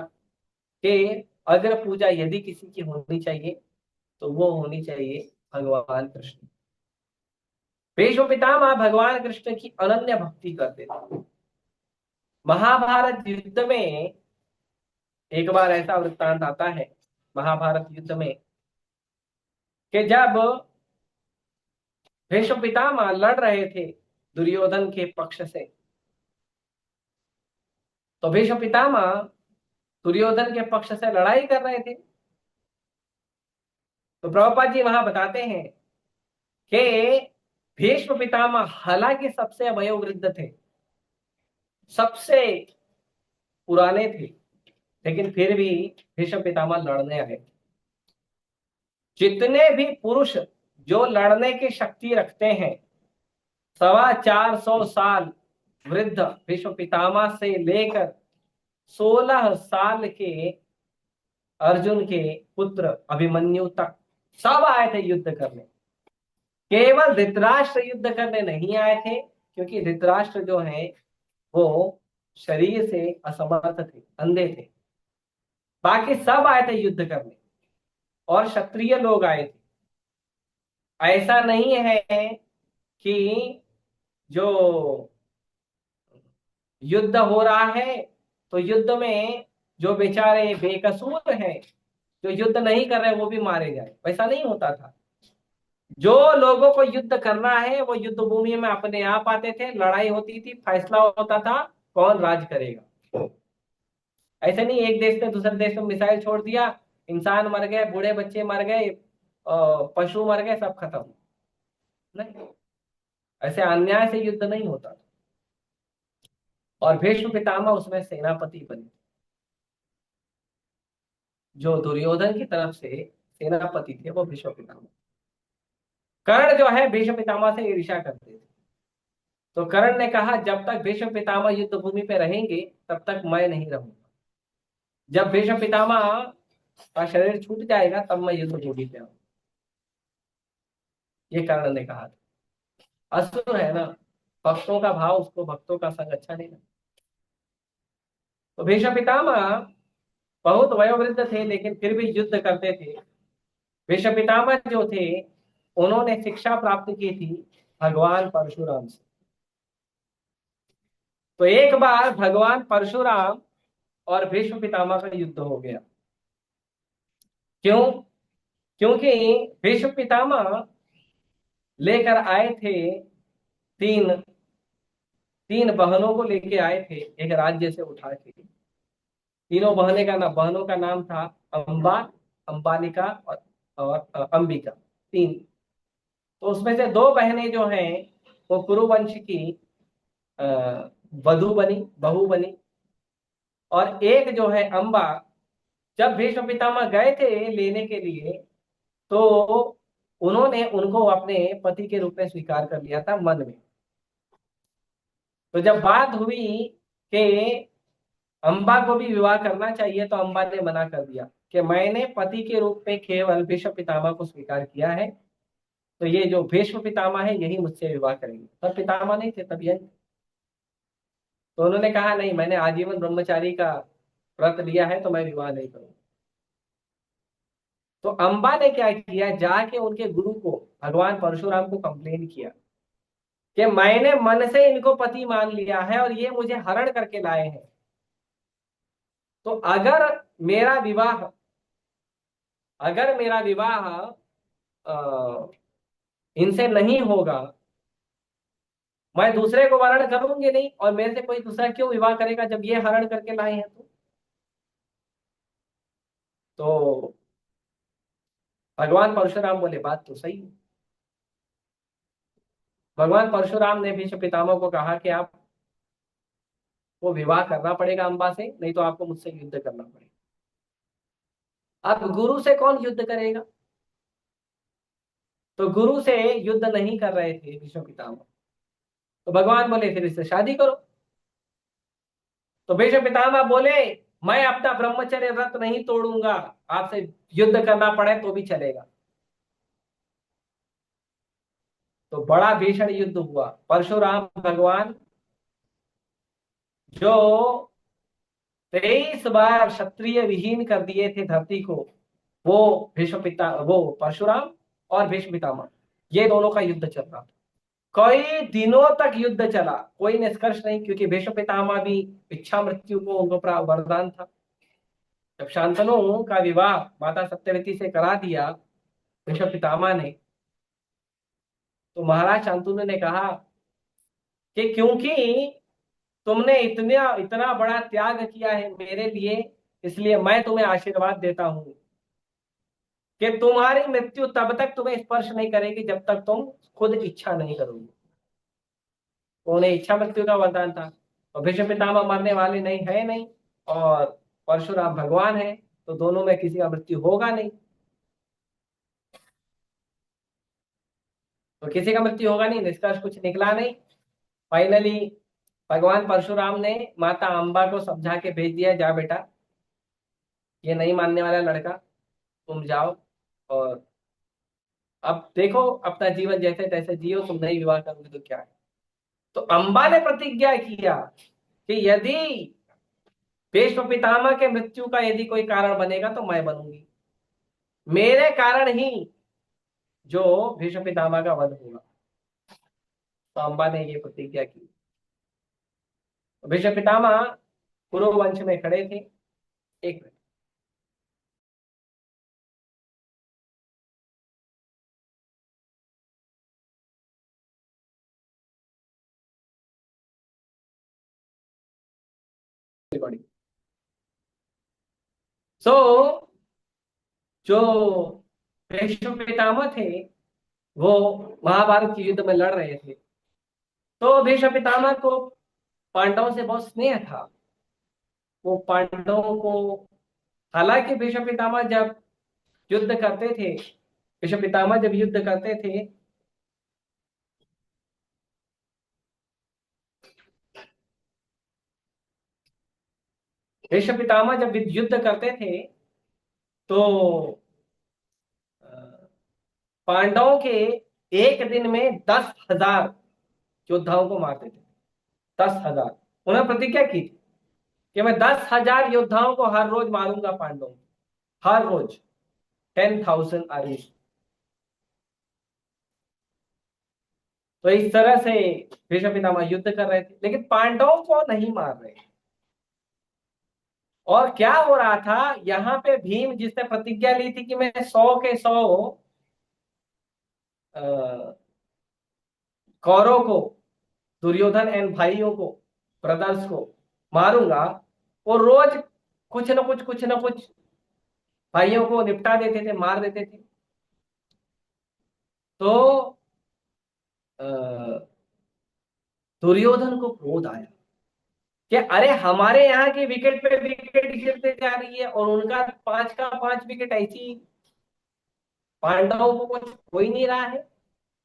कि अगर पूजा यदि किसी की होनी चाहिए तो वो होनी चाहिए भगवान कृष्ण। भीष्म पितामह भगवान कृष्ण की अनन्य भक्ति करते थे। महाभारत युद्ध में एक बार ऐसा वृत्तांत आता है, महाभारत युद्ध में, कि जब भीष्म पितामह लड़ रहे थे दुर्योधन के पक्ष से, तो भीष्म पितामह दुर्योधन के पक्ष से लड़ाई कर रहे थे। तो प्रभुपाद जी वहां बताते हैं कि भीष्म पितामह हालांकि सबसे वयोवृद्ध थे, सबसे पुराने थे, लेकिन फिर भी भीष्म पितामह लड़ने आए। जितने भी पुरुष जो लड़ने की शक्ति रखते हैं, 450 साल वृद्ध भीष्म पितामह से लेकर 16 साल के अर्जुन के पुत्र अभिमन्यु तक सब आए थे युद्ध करने। केवल धृतराष्ट्र युद्ध करने नहीं आए थे, क्योंकि धृतराष्ट्र जो है वो शरीर से असमर्थ थे, अंधे थे। बाकी सब आए थे युद्ध करने, और क्षत्रिय लोग आए थे। ऐसा नहीं है कि जो युद्ध हो रहा है तो युद्ध में जो बेचारे बेकसूर हैं, जो युद्ध नहीं कर रहे, वो भी मारे जाए, वैसा नहीं होता था। जो लोगों को युद्ध करना है वो युद्ध भूमि में अपने आप आते थे, लड़ाई होती थी, फैसला होता था कौन राज करेगा। ऐसे नहीं एक देश ने दूसरे देश में मिसाइल छोड़ दिया, इंसान मर गए, बूढ़े बच्चे मर गए, पशु मर गए, सब खत्म। नहीं, ऐसे अन्याय से युद्ध नहीं होता था। और भीष्म पितामह उसमें सेनापति बने। जो दुर्योधन की तरफ से सेनापति थे वो भीष्म पितामह। कर्ण जो है भीष्म पितामह से ईर्ष्या करते थे। तो कर्ण ने कहा जब तक भीष्म पितामह युद्ध भूमि पे रहेंगे तब तक मैं नहीं रहूंगा। जब भीष्म पितामह का शरीर छूट जाएगा तब मैं युद्ध भूमि पे आऊँ, ये कर्ण ने कहा था। असुर है ना, भक्तों का भाव, उसको भक्तों का संग अच्छा नहीं लगता। तो भीष्म पितामह बहुत वयोवृद्ध थे लेकिन फिर भी युद्ध करते थे। भीष्म पितामह जो थे उन्होंने शिक्षा प्राप्त की थी भगवान परशुराम से। तो एक बार भगवान परशुराम और भीष्म पितामह का युद्ध हो गया। क्यों? क्योंकि भीष्म पितामह लेकर आए थे तीन तीन बहनों को लेके आए थे एक राज्य से उठा के। तीनों बहनों का नाम था अंबा, अंबालिका और अंबिका, तीन। तो उसमें से दो बहनें जो हैं वो कुरुवंश की अ, बहू बनी। और एक जो है अंबा, जब भीष्म पितामह गए थे लेने के लिए तो उन्होंने उनको अपने पति के रूप में स्वीकार कर लिया था मन में। तो जब बात हुई कि अंबा को भी विवाह करना चाहिए तो अंबा ने मना कर दिया कि मैंने पति के रूप में केवल भीष्म पितामह को स्वीकार किया है, तो ये जो भीष्म पितामह है यही मुझसे विवाह करेंगे। तब पितामह नहीं थे, तब यही। तो उन्होंने कहा नहीं, मैंने आजीवन ब्रह्मचारी का व्रत लिया है तो मैं विवाह नहीं करूंगा। तो अंबा ने क्या किया, जाके उनके गुरु को भगवान परशुराम को कंप्लेन किया कि मैंने मन से इनको पति मान लिया है और ये मुझे हरण करके लाए हैं। तो मेरा विवाह अगर मेरा विवाह अ, इनसे नहीं होगा, मैं दूसरे को वर्ण करूंगी नहीं, और मेरे से कोई दूसरा क्यों विवाह करेगा जब ये हरण करके लाए हैं। तो भगवान परशुराम बोले बात तो सही है। भगवान परशुराम ने भीष्म पितामह को कहा कि आपको विवाह करना पड़ेगा अंबा से, नहीं तो आपको मुझसे युद्ध करना पड़ेगा। अब गुरु से कौन युद्ध करेगा? तो गुरु से युद्ध नहीं कर रहे थे भीष्म पितामह। तो भगवान बोले फिर इससे शादी करो। तो भीष्म पितामह बोले मैं अपना ब्रह्मचर्य व्रत नहीं तोड़ूंगा, आपसे युद्ध करना पड़े तो भी चलेगा। तो बड़ा भीषण युद्ध हुआ। परशुराम भगवान जो 23 बार क्षत्रिय विहीन कर दिए थे धरती को, वो परशुराम और भीष्म पितामह, ये दोनों का युद्ध चल रहा था। कई दिनों तक युद्ध चला, कोई निष्कर्ष नहीं, क्योंकि भीष्म पितामह भी इच्छा मृत्यु को उनको वरदान था। जब शांतनु का विवाह माता सत्यवती से करा दिया भीष्म पितामह ने, तो महाराज शांतनु ने कहा कि क्योंकि तुमने इतना इतना बड़ा त्याग किया है मेरे लिए, इसलिए मैं तुम्हें आशीर्वाद देता हूं कि तुम्हारी मृत्यु तब तक तुम्हें स्पर्श नहीं करेगी जब तक तुम खुद इच्छा नहीं करोगे। तो उन्हें इच्छा मृत्यु का वरदान था। और भीष्म पितामह मरने वाले नहीं है नहीं, और परशुराम भगवान है, तो दोनों में किसी का मृत्यु होगा नहीं। तो किसी का मृत्यु होगा नहीं, निष्कर्ष कुछ निकला नहीं। फाइनली भगवान परशुराम ने माता अंबा को समझा के भेज दिया, जा बेटा, ये नहीं मानने वाला लड़का, तुम जाओ और अब देखो अपना जीवन जैसे तैसे जियो, तुम नहीं विवाह करोगे तो क्या है। तो अंबा ने प्रतिज्ञा किया कि यदि भीष्म पितामह के मृत्यु का यदि कोई कारण बनेगा तो मैं बनूंगी, मेरे कारण ही जो भीष्म पितामह का वध होगा। तो अंबा ने ये प्रतिज्ञा की। तो भीष्म पितामह कुरु वंश में खड़े थे। एक मिनट। सो जो भीष्म पितामह थे वो महाभारत के युद्ध में लड़ रहे थे। तो भीष्म पितामह को पांडवों से बहुत स्नेह था। वो पांडवों को, हालांकि भीष्म पितामह जब युद्ध करते थे भीष्म पितामह जब युद्ध करते थे भीष्म पितामह जब युद्ध करते थे तो पांडवों के एक दिन में 10,000 योद्धाओं को मारते थे। 10,000। उन्होंने प्रतिज्ञा की थी कि मैं 10,000 योद्धाओं को हर रोज मारूंगा पांडवों को, हर रोज 10,000 आर्मी। तो इस तरह से भीष्म पितामह युद्ध कर रहे थे, लेकिन पांडवों को नहीं मार रहे। और क्या हो रहा था यहाँ पे, भीम जिसने प्रतिज्ञा ली थी कि मैं 100 के 100 कौरवों को, दुर्योधन एंड भाइयों को, ब्रदर्स को मारूंगा, वो रोज कुछ न कुछ भाइयों को निपटा देते थे, मार देते थे। तो दुर्योधन को क्रोध आया कि अरे हमारे यहाँ की विकेट पे विकेट गिरते जा रही है और उनका 5 का 5 विकेट ऐसी, पांडवों को कुछ हो ही नहीं रहा है।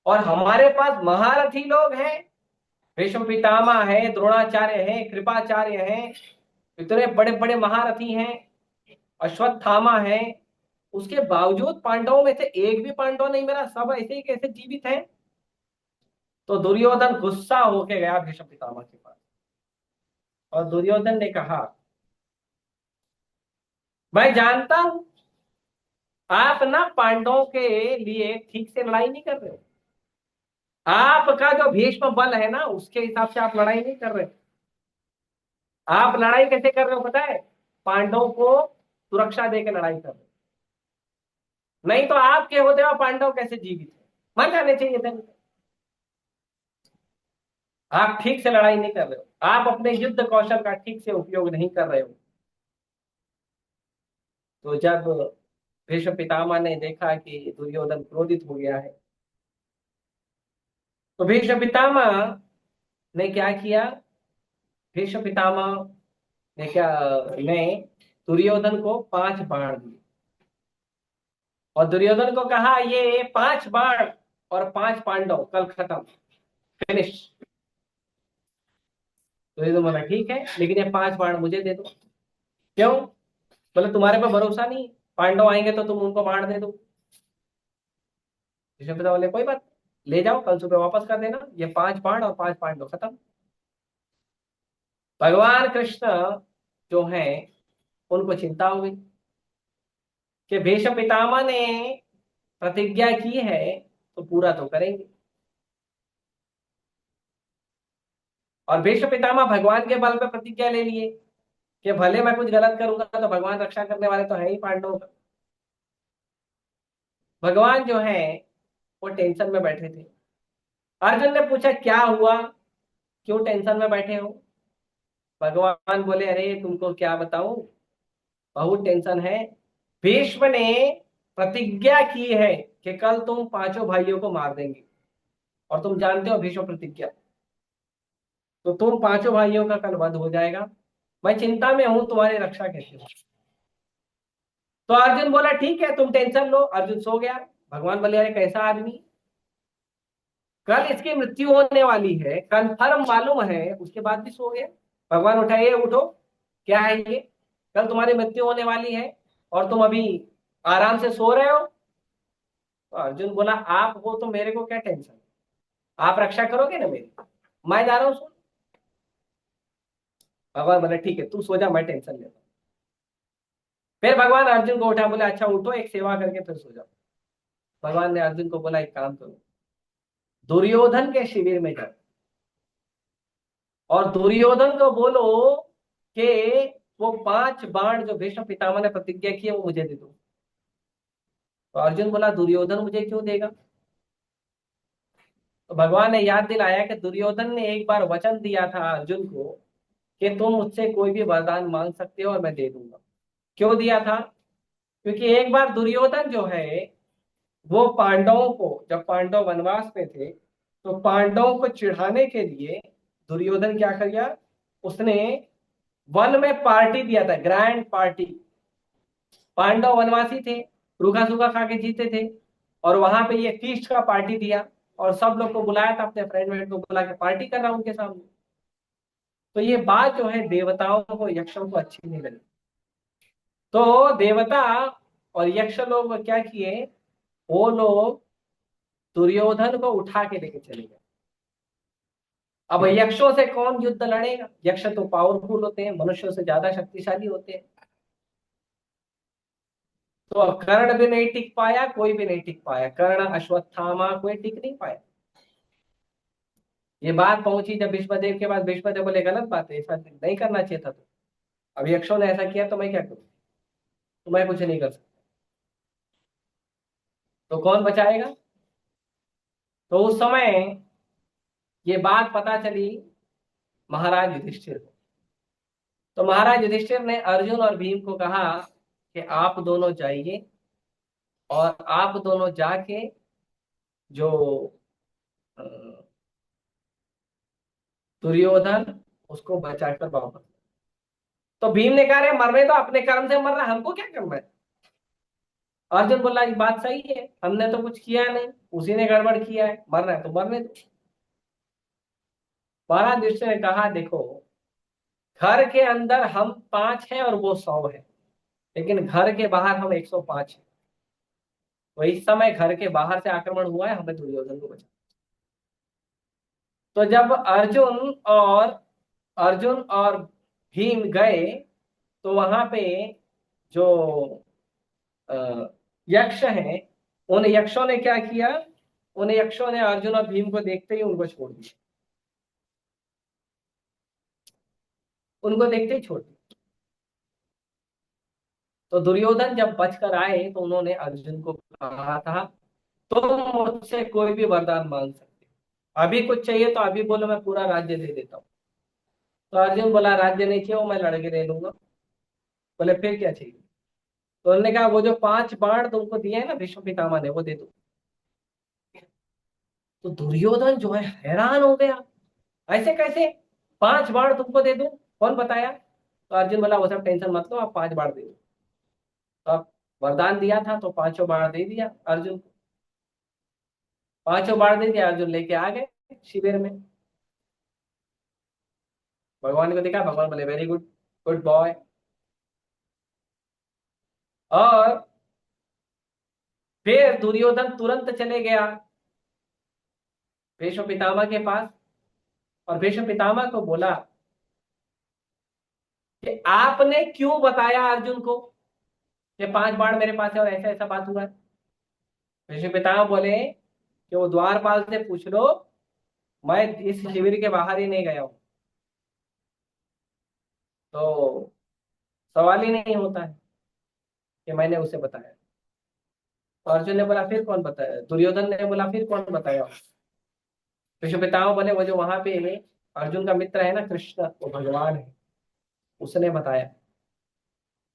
और हमारे पास महारथी लोग हैं, भीष्म पितामह है, द्रोणाचार्य है, कृपाचार्य है, इतने बड़े बड़े महारथी हैं, अश्वत्थामा है। उसके बावजूद पांडवों में से एक भी पांडव नहीं मिला, सब ऐसे ही कैसे जीवित हैं। तो दुर्योधन गुस्सा होके गया भीष्म पितामह के पास, और दुर्योधन ने कहा, मैं जानता हूं आप ना पांडवों के लिए ठीक से लड़ाई नहीं कर रहे हो। आपका जो भीष्म बल है ना, उसके हिसाब से आप लड़ाई नहीं कर रहे। आप लड़ाई कैसे कर रहे हो पता है? पांडवों को सुरक्षा देकर लड़ाई कर रहे हो। नहीं तो आपके होते हुए पांडव कैसे जीवित है? मर जाने चाहिए थे। आप ठीक से लड़ाई नहीं कर रहे हो, आप अपने युद्ध कौशल का ठीक से उपयोग नहीं कर रहे हो। तो जब भीष्म पितामह ने देखा कि दुर्योधन क्रोधित हो गया है, तो भीष्म पितामह ने क्या किया? भीष्म पितामह ने क्या, ने दुर्योधन को 5 बाण दिए और दुर्योधन को कहा, ये 5 बाण और 5 पांडव कल खत्म, फिनिश। दुर्योधन बोला ठीक है, लेकिन ये 5 बाण मुझे दे दो। क्यों? बोले तुम्हारे पे भरोसा नहीं, पांडव आएंगे तो तुम उनको बाण दे दो। भीष्म पितामह बोले कोई बात, ले जाओ, कल सुबह वापस कर देना, ये 5 बाण और 5 पांडव खत्म। भगवान कृष्ण जो हैं, उनको चिंता हो गई कि भीष्म पितामह ने प्रतिज्ञा की है तो पूरा तो करेंगे। और भीष्म पितामह भगवान के बल पे प्रतिज्ञा ले लिए कि भले मैं कुछ गलत करूंगा तो भगवान रक्षा करने वाले तो है ही पांडवों का। भगवान जो है वो टेंशन में बैठे थे। अर्जुन ने पूछा क्या हुआ, क्यों टेंशन में बैठे हो? भगवान बोले अरे तुमको क्या बताऊं, बहुत टेंशन है। भीष्म ने प्रतिज्ञा की है कि कल तुम पांचों भाइयों को मार देंगे, और तुम जानते हो भीष्म प्रतिज्ञा, तो तुम पांचों भाइयों का कल वध हो जाएगा। मैं चिंता में हूं, तुम्हारी रक्षा कैसे हो? तो अर्जुन बोला ठीक है तुम टेंशन लो। अर्जुन सो गया। भगवान बोले अरे कैसा आदमी, कल इसकी मृत्यु होने वाली है, कंफर्म मालूम है, उसके बाद भी सो गया। भगवान उठाइए, उठो, क्या है ये, कल तुम्हारी मृत्यु होने वाली है और तुम अभी आराम से सो रहे हो। तो अर्जुन बोला आप हो तो मेरे को क्या टेंशन, आप रक्षा करोगे ना मेरी, मैं जा रहा हूं सो। भगवान बोला ठीक है तू सो जा, मैं टेंशन लेता हूं। फिर भगवान अर्जुन को उठा, बोला अच्छा उठो, एक सेवा करके फिर सो जाओ। भगवान ने अर्जुन को बोला एक काम करो, दुर्योधन के शिविर में जाओ और दुर्योधन को बोलो कि वो 5 बाण जो भीष्म पितामह ने प्रतिज्ञा की है वो मुझे दे दो। तो अर्जुन बोला दुर्योधन मुझे क्यों देगा? तो भगवान ने याद दिलाया कि दुर्योधन ने एक बार वचन दिया था अर्जुन को कि तुम मुझसे कोई भी वरदान मांग सकते हो और मैं दे दूंगा। क्यों दिया था? क्योंकि एक बार दुर्योधन जो है वो पांडवों को, जब पांडव वनवास में थे तो पांडवों को चिढ़ाने के लिए दुर्योधन क्या कर गया, उसने वन में पार्टी दिया था, ग्रैंड पार्टी। पांडव वनवासी थे, रूखा सूखा खा के जीते थे, और वहां पे ये फीस्ट का पार्टी दिया और सब लोग को बुलाया था, अपने फ्रेंड वेंड को बुला के पार्टी कर रहा उनके सामने। तो ये बात जो है देवताओं को, यक्षों को अच्छी नहीं लगी। तो देवता और यक्ष लोग क्या किए, वो लोग दुर्योधन को उठा के लेके चले गए। अब यक्षों से कौन युद्ध लड़ेगा, यक्ष तो पावरफुल होते हैं, मनुष्यों से ज्यादा शक्तिशाली होते हैं। तो कर्ण भी नहीं टिक पाया, कोई भी नहीं टिक पाया, कर्ण अश्वत्थामा कोई टिक नहीं पाया। ये बात पहुंची जब भीष्मदेव के पास, भीष्मदेव बोले गलत बात है, ऐसा नहीं करना चाहिए था। तो अब यक्षों ने ऐसा किया तो मैं क्या करूं, तो मैं कुछ नहीं कर सकता, तो कौन बचाएगा। तो उस समय ये बात पता चली महाराज युधिष्ठिर को। तो महाराज युधिष्ठिर ने अर्जुन और भीम को कहा कि आप दोनों जाइए और आप दोनों जाके जो अ, दुर्योधन, उसको बचाकर वापस। तो भीम ने कहा रे मरने तो अपने कर्म से मर रहा, हमको क्या करना है। अर्जुन बोला ये बात सही है, हमने तो कुछ किया नहीं, उसी ने गड़बड़ किया है, मरना है तो मरने दो। महाराज युधिष्ठिर ने कहा देखो, घर के अंदर हम 5 हैं और वो 100 है, लेकिन घर के बाहर हम 105 हैं। तो इस समय घर के बाहर से आक्रमण हुआ है, हमें दुर्योधन को बचाना। तो जब अर्जुन और भीम गए, तो वहां पे जो अ, यक्ष हैं, उन यक्षों ने क्या किया, उन यक्षों ने अर्जुन और भीम को देखते ही उनको छोड़ दिया, उनको देखते ही छोड़ दिया। तो दुर्योधन जब बचकर आए तो उन्होंने अर्जुन को कहा था तुम मुझसे कोई भी वरदान मांग सकते हो, अभी कुछ चाहिए तो अभी बोलो, मैं पूरा राज्य दे देता हूँ। तो अर्जुन बोला राज्य नहीं चाहिए, वो मैं लड़के दे लूंगा। बोले फिर क्या चाहिए। तो उन्होंने कहा वो जो 5 बाण तुमको दिए हैं ना भीष्म पितामह ने, वो दे दो। तो दुर्योधन जो है हैरान हो गया, ऐसे कैसे, 5 बाण तुमको दे दूं, कौन बताया। तो अर्जुन बोला वो सब टेंशन मत लो, आप 5 बाण दे दो। तो अब वरदान दिया था तो 5 बाण दे दिया अर्जुन को। 5 बाण दे दिया, अर्जुन लेके आ गए शिविर में। भगवान को देखा, भगवान बोले वेरी गुड, गुड बॉय। और फिर दुर्योधन तुरंत चले गया भीष्म पितामह के पास, और भीष्म पितामह को बोला कि आपने क्यों बताया अर्जुन को कि 5 बाण मेरे पास है और ऐसा ऐसा बात हुआ है। भीष्म पितामह बोले कि वो द्वारपाल से पूछ लो, मैं इस शिविर के बाहर ही नहीं गया हूं, तो सवाल ही नहीं होता है कि मैंने उसे बताया। तो अर्जुन ने बोला फिर कौन बताया, दुर्योधन ने बोला फिर कौन बताया। भीष्म पितामह बोले वो जो वहां पे अर्जुन का मित्र है ना कृष्ण, वो भगवान है, उसने बताया।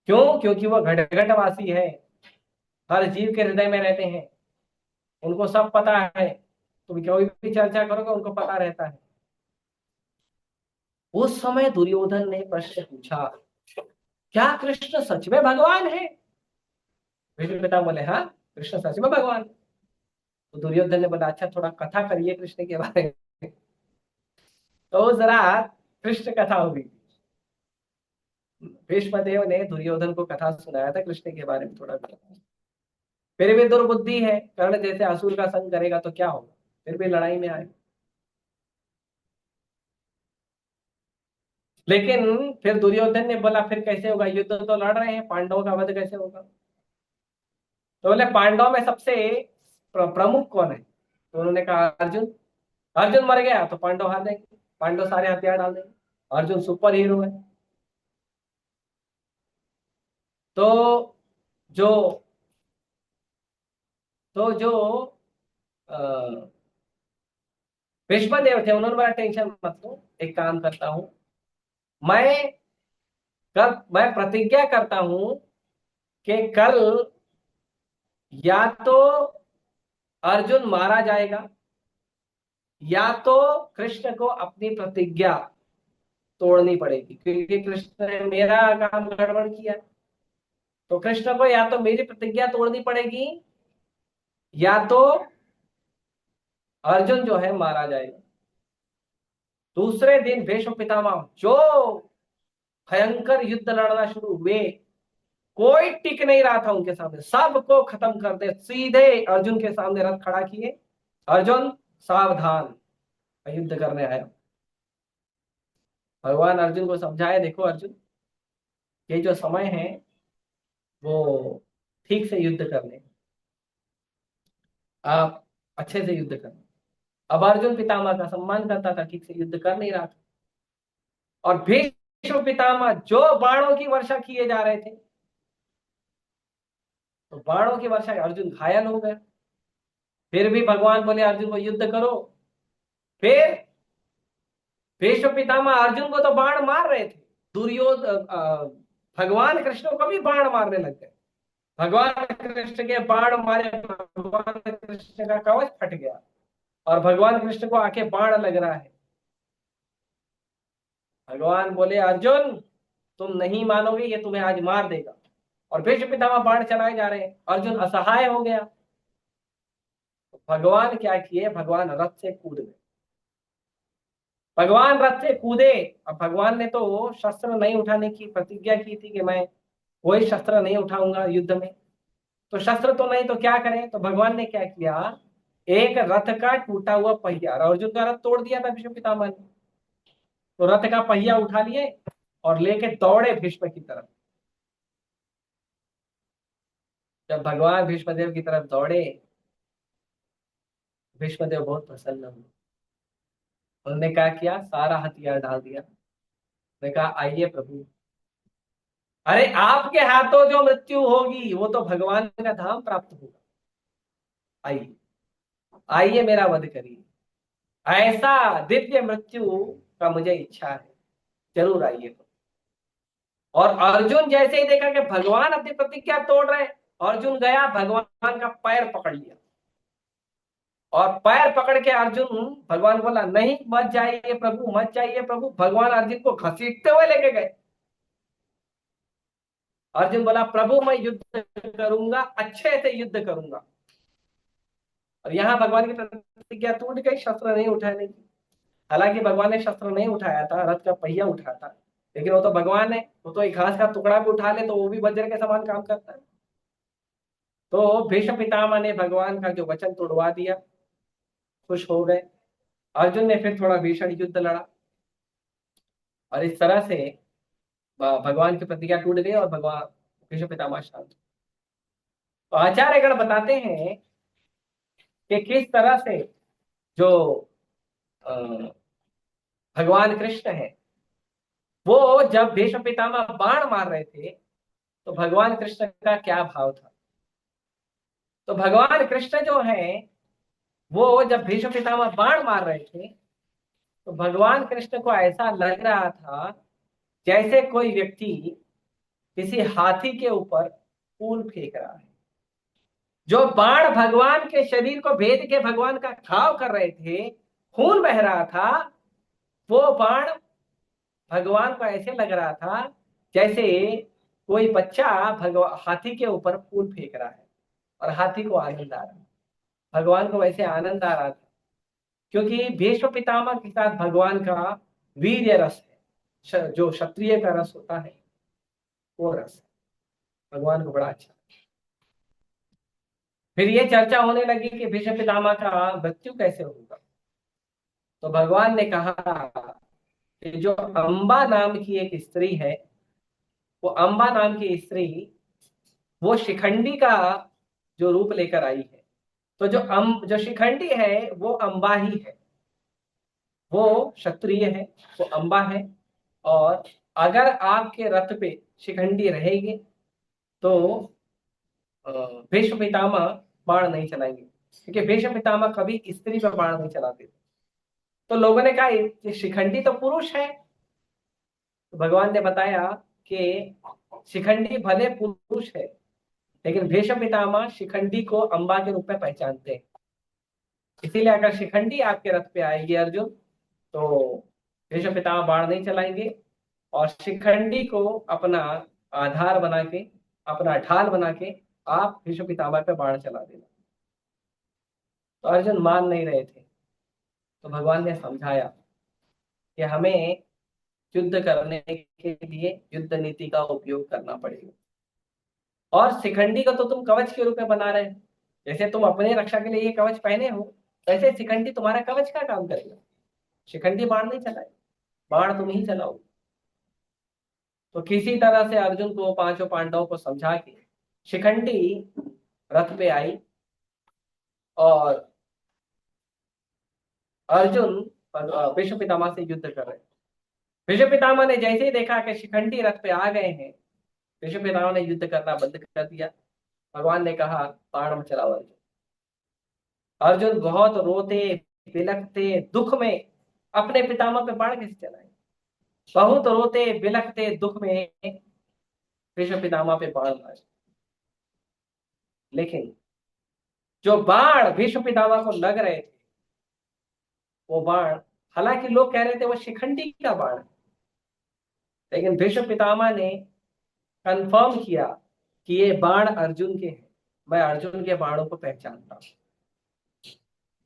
क्यों, क्योंकि वो घटघटवासी है, हर जीव के हृदय में रहते हैं, उनको सब पता है, तुम कोई भी चर्चा करोगे उनको पता रहता है। उस समय दुर्योधन ने प्रश्न पूछा क्या कृष्ण सच में भगवान है। भीष्म पितामह बोले हाँ, कृष्ण सच में भगवान है। तो दुर्योधन ने बोला अच्छा थोड़ा कथा करिए कृष्ण के बारे में। तो उस रात कृष्ण कथा होगी, भीष्मदेव ने दुर्योधन को कथा सुनाया था कृष्ण के बारे में थोड़ा सा। फिर भी दुर्बुद्धि है, कर्ण जैसे असुर का संग करेगा तो क्या होगा, फिर भी लड़ाई में आए। लेकिन फिर दुर्योधन ने बोला फिर कैसे होगा, युद्ध तो लड़ रहे हैं, पांडवों का वध कैसे होगा। तो बोले पांडवों में सबसे प्रमुख कौन है, तो उन्होंने कहा अर्जुन। अर्जुन मर गया तो पांडव हार जाएंगे, पांडव सारे हथियार डाल देंगे, अर्जुन सुपर हीरो है। तो जो तो जो अ, भीष्मदेव थे उन्होंने बड़ा टेंशन मत लो, एक काम करता हूं मैं, मैं प्रतिज्ञा करता हूं कि कल या तो अर्जुन मारा जाएगा, या तो कृष्ण को अपनी प्रतिज्ञा तोड़नी पड़ेगी, क्योंकि कृष्ण ने मेरा काम गड़बड़ किया। तो कृष्ण को या तो मेरी प्रतिज्ञा तोड़नी पड़ेगी, या तो अर्जुन जो है मारा जाएगा। दूसरे दिन भीष्म पितामह जो भयंकर युद्ध लड़ना शुरू हुए, कोई टिक नहीं रहा था उनके सामने, सबको खत्म कर दे, सीधे अर्जुन के सामने रथ खड़ा किए। अर्जुन सावधान, मैं युद्ध करने आया। भगवान अर्जुन को समझाए, देखो अर्जुन, ये जो समय है वो ठीक से युद्ध करने, आप अच्छे से युद्ध करना। अब अर्जुन पितामह का सम्मान करता था, ठीक से युद्ध कर नहीं रहा था। और भीष्म पितामह जो बाणों की वर्षा किए जा रहे थे, तो बाणों की वर्षा, अर्जुन घायल हो गया। फिर भी भगवान बोले अर्जुन को युद्ध करो। फिर भीष्म पितामह अर्जुन को तो बाण मार रहे थे, दुर्योधन भगवान कृष्ण को भी बाण मारने लग गए। भगवान कृष्ण के बाण मारे, भगवान कृष्ण का कवच फट गया और भगवान कृष्ण को आके बाण लग रहा है। भगवान बोले अर्जुन, तुम नहीं मानोगे, ये तुम्हें आज मार देगा। और भीष्म पितामह बाण चलाए जा रहे हैं, अर्जुन असहाय हो गया। तो भगवान क्या किए, भगवान रथ से कूद गए। भगवान रथ से कूदे। अब भगवान ने तो शस्त्र नहीं उठाने की प्रतिज्ञा की थी कि मैं कोई शस्त्र नहीं उठाऊंगा युद्ध में। तो शस्त्र तो नहीं, तो क्या करें, तो भगवान ने क्या किया, एक रथ का टूटा हुआ पहिया, अर्जुन का रथ तोड़ दिया था भीष्म पितामह ने, तो रथ का पहिया उठा लिए और लेके दौड़े भीष्म की तरफ। जब भगवान भीष्मदेव की तरफ दौड़े, भीष्मदेव बहुत प्रसन्न हुए। उन्होंने क्या किया, सारा हथियार डाल दिया। उन्होंने कहा आइए प्रभु, अरे आपके हाथों जो मृत्यु होगी वो तो भगवान का धाम प्राप्त होगा। आइए, आइए मेरा वध करिए, ऐसा दिव्य मृत्यु का मुझे इच्छा है, जरूर आइए। और अर्जुन जैसे ही देखा कि भगवान अपनी प्रतिज्ञा तोड़ रहे, अर्जुन गया, भगवान का पैर पकड़ लिया। और पैर पकड़ के अर्जुन, भगवान बोला नहीं मत जाइए प्रभु, मत जाइए प्रभु। भगवान अर्जुन को घसीटते हुए लेके गए। अर्जुन बोला प्रभु मैं युद्ध करूंगा, अच्छे से युद्ध करूंगा। और यहाँ भगवान की प्रतिज्ञा टूट गई, शस्त्र नहीं उठाने की। हालांकि भगवान ने शस्त्र नहीं उठाया था, रथ का पहिया उठाया था, लेकिन वो तो भगवान है, वो तो एक घास का टुकड़ा भी उठा ले तो वो भी वज्र के समान काम करता है। तो भीष्म पितामह ने भगवान का जो वचन तोड़वा दिया, खुश हो गए। अर्जुन ने फिर थोड़ा भीषण युद्ध लड़ा और इस तरह से भगवान की प्रतिज्ञा टूट गई और भगवान भीष्म पितामह शांत। तो आचार्यगण बताते हैं कि किस तरह से जो अ, भगवान कृष्ण है, वो जब भीष्म पितामह बाण मार रहे थे तो भगवान कृष्ण का क्या भाव था। तो भगवान कृष्ण जो है, वो जब भीष्म पितामह बाण मार रहे थे तो भगवान कृष्ण को ऐसा लग रहा था जैसे कोई व्यक्ति किसी हाथी के ऊपर फूल फेंक रहा है। जो बाण भगवान के शरीर को भेद के भगवान का घाव कर रहे थे, खून बह रहा था, वो बाण भगवान को ऐसे लग रहा था जैसे कोई बच्चा भगवान हाथी के ऊपर फूल फेंक रहा है और हाथी को आनंद आ रहा है। भगवान को वैसे आनंद आ रहा था, क्योंकि भीष्म पितामह के साथ भगवान का वीर्य रस है, जो क्षत्रिय का रस होता है वो रस है, भगवान को बड़ा अच्छा। फिर ये चर्चा होने लगी कि भीष्म पितामह का मृत्यु कैसे होगा। तो भगवान ने कहा कि जो अंबा नाम की एक स्त्री है, वो अंबा नाम की स्त्री, वो शिखंडी का जो रूप लेकर आई है। तो जो शिखंडी है वो अंबा ही है, वो क्षत्रिय है, वो अंबा है। और अगर आपके रथ पे शिखंडी रहेगी तो भीष्म पितामह बाण नहीं चलाएंगे, क्योंकि भीष्म पितामह कभी स्त्री पर बाण नहीं चलाते। तो लोगों ने कहा ये शिखंडी तो पुरुष है। तो भगवान ने बताया कि शिखंडी भले पुरुष है, लेकिन भीष्म पितामह शिखंडी को अंबा के रूप में पहचानते हैं। इसीलिए अगर शिखंडी आपके रथ पे आएगी अर्जुन, तो भीष्म पितामह बाण नहीं चलाएंगे और शिखंडी को अपना आधार बना के, अपना ढाल बना के आप भीष्म पितामह पे बाण चला देना। तो अर्जुन मान नहीं रहे थे। तो भगवान ने समझाया कि हमें युद्ध करने के लिए युद्ध नीति का उपयोग करना पड़ेगा। और शिखंडी को तो तुम कवच के रूप में बना रहे हो। जैसे तुम अपने रक्षा के लिए ये कवच पहने हो, वैसे शिखंडी तुम्हारा कवच का काम करेगा। शिखंडी बाण नहीं चलाए, बाण तुम ही चलाओ। तो किसी तरह से अर्जुन को, पांचों पांडवों को समझा के शिखंडी रथ पे आई, और अर्जुन भीष्म पितामह से युद्ध कर रहे। भीष्म पितामह ने जैसे ही देखा कि शिखंडी रथ पे आ गए हैं, भीष्म पितामह ने युद्ध करना बंद कर दिया। भगवान ने कहा, बाण मत चलाओ अर्जुन। अर्जुन बहुत रोते बिलखते दुख में अपने पितामह पे बाण कैसे चलाए। बहुत रोते बिलखते दुख में भीष्म पितामह पे बाण मारे। लेकिन जो बाण भीष्म पितामह को लग रहे थे, वो बाण, हालांकि लोग कह रहे थे वो शिखंडी का बाण है, लेकिन भीष्म पितामह ने कंफर्म किया कि ये बाण अर्जुन के हैं। मैं अर्जुन के बाणों को पहचानता हूं।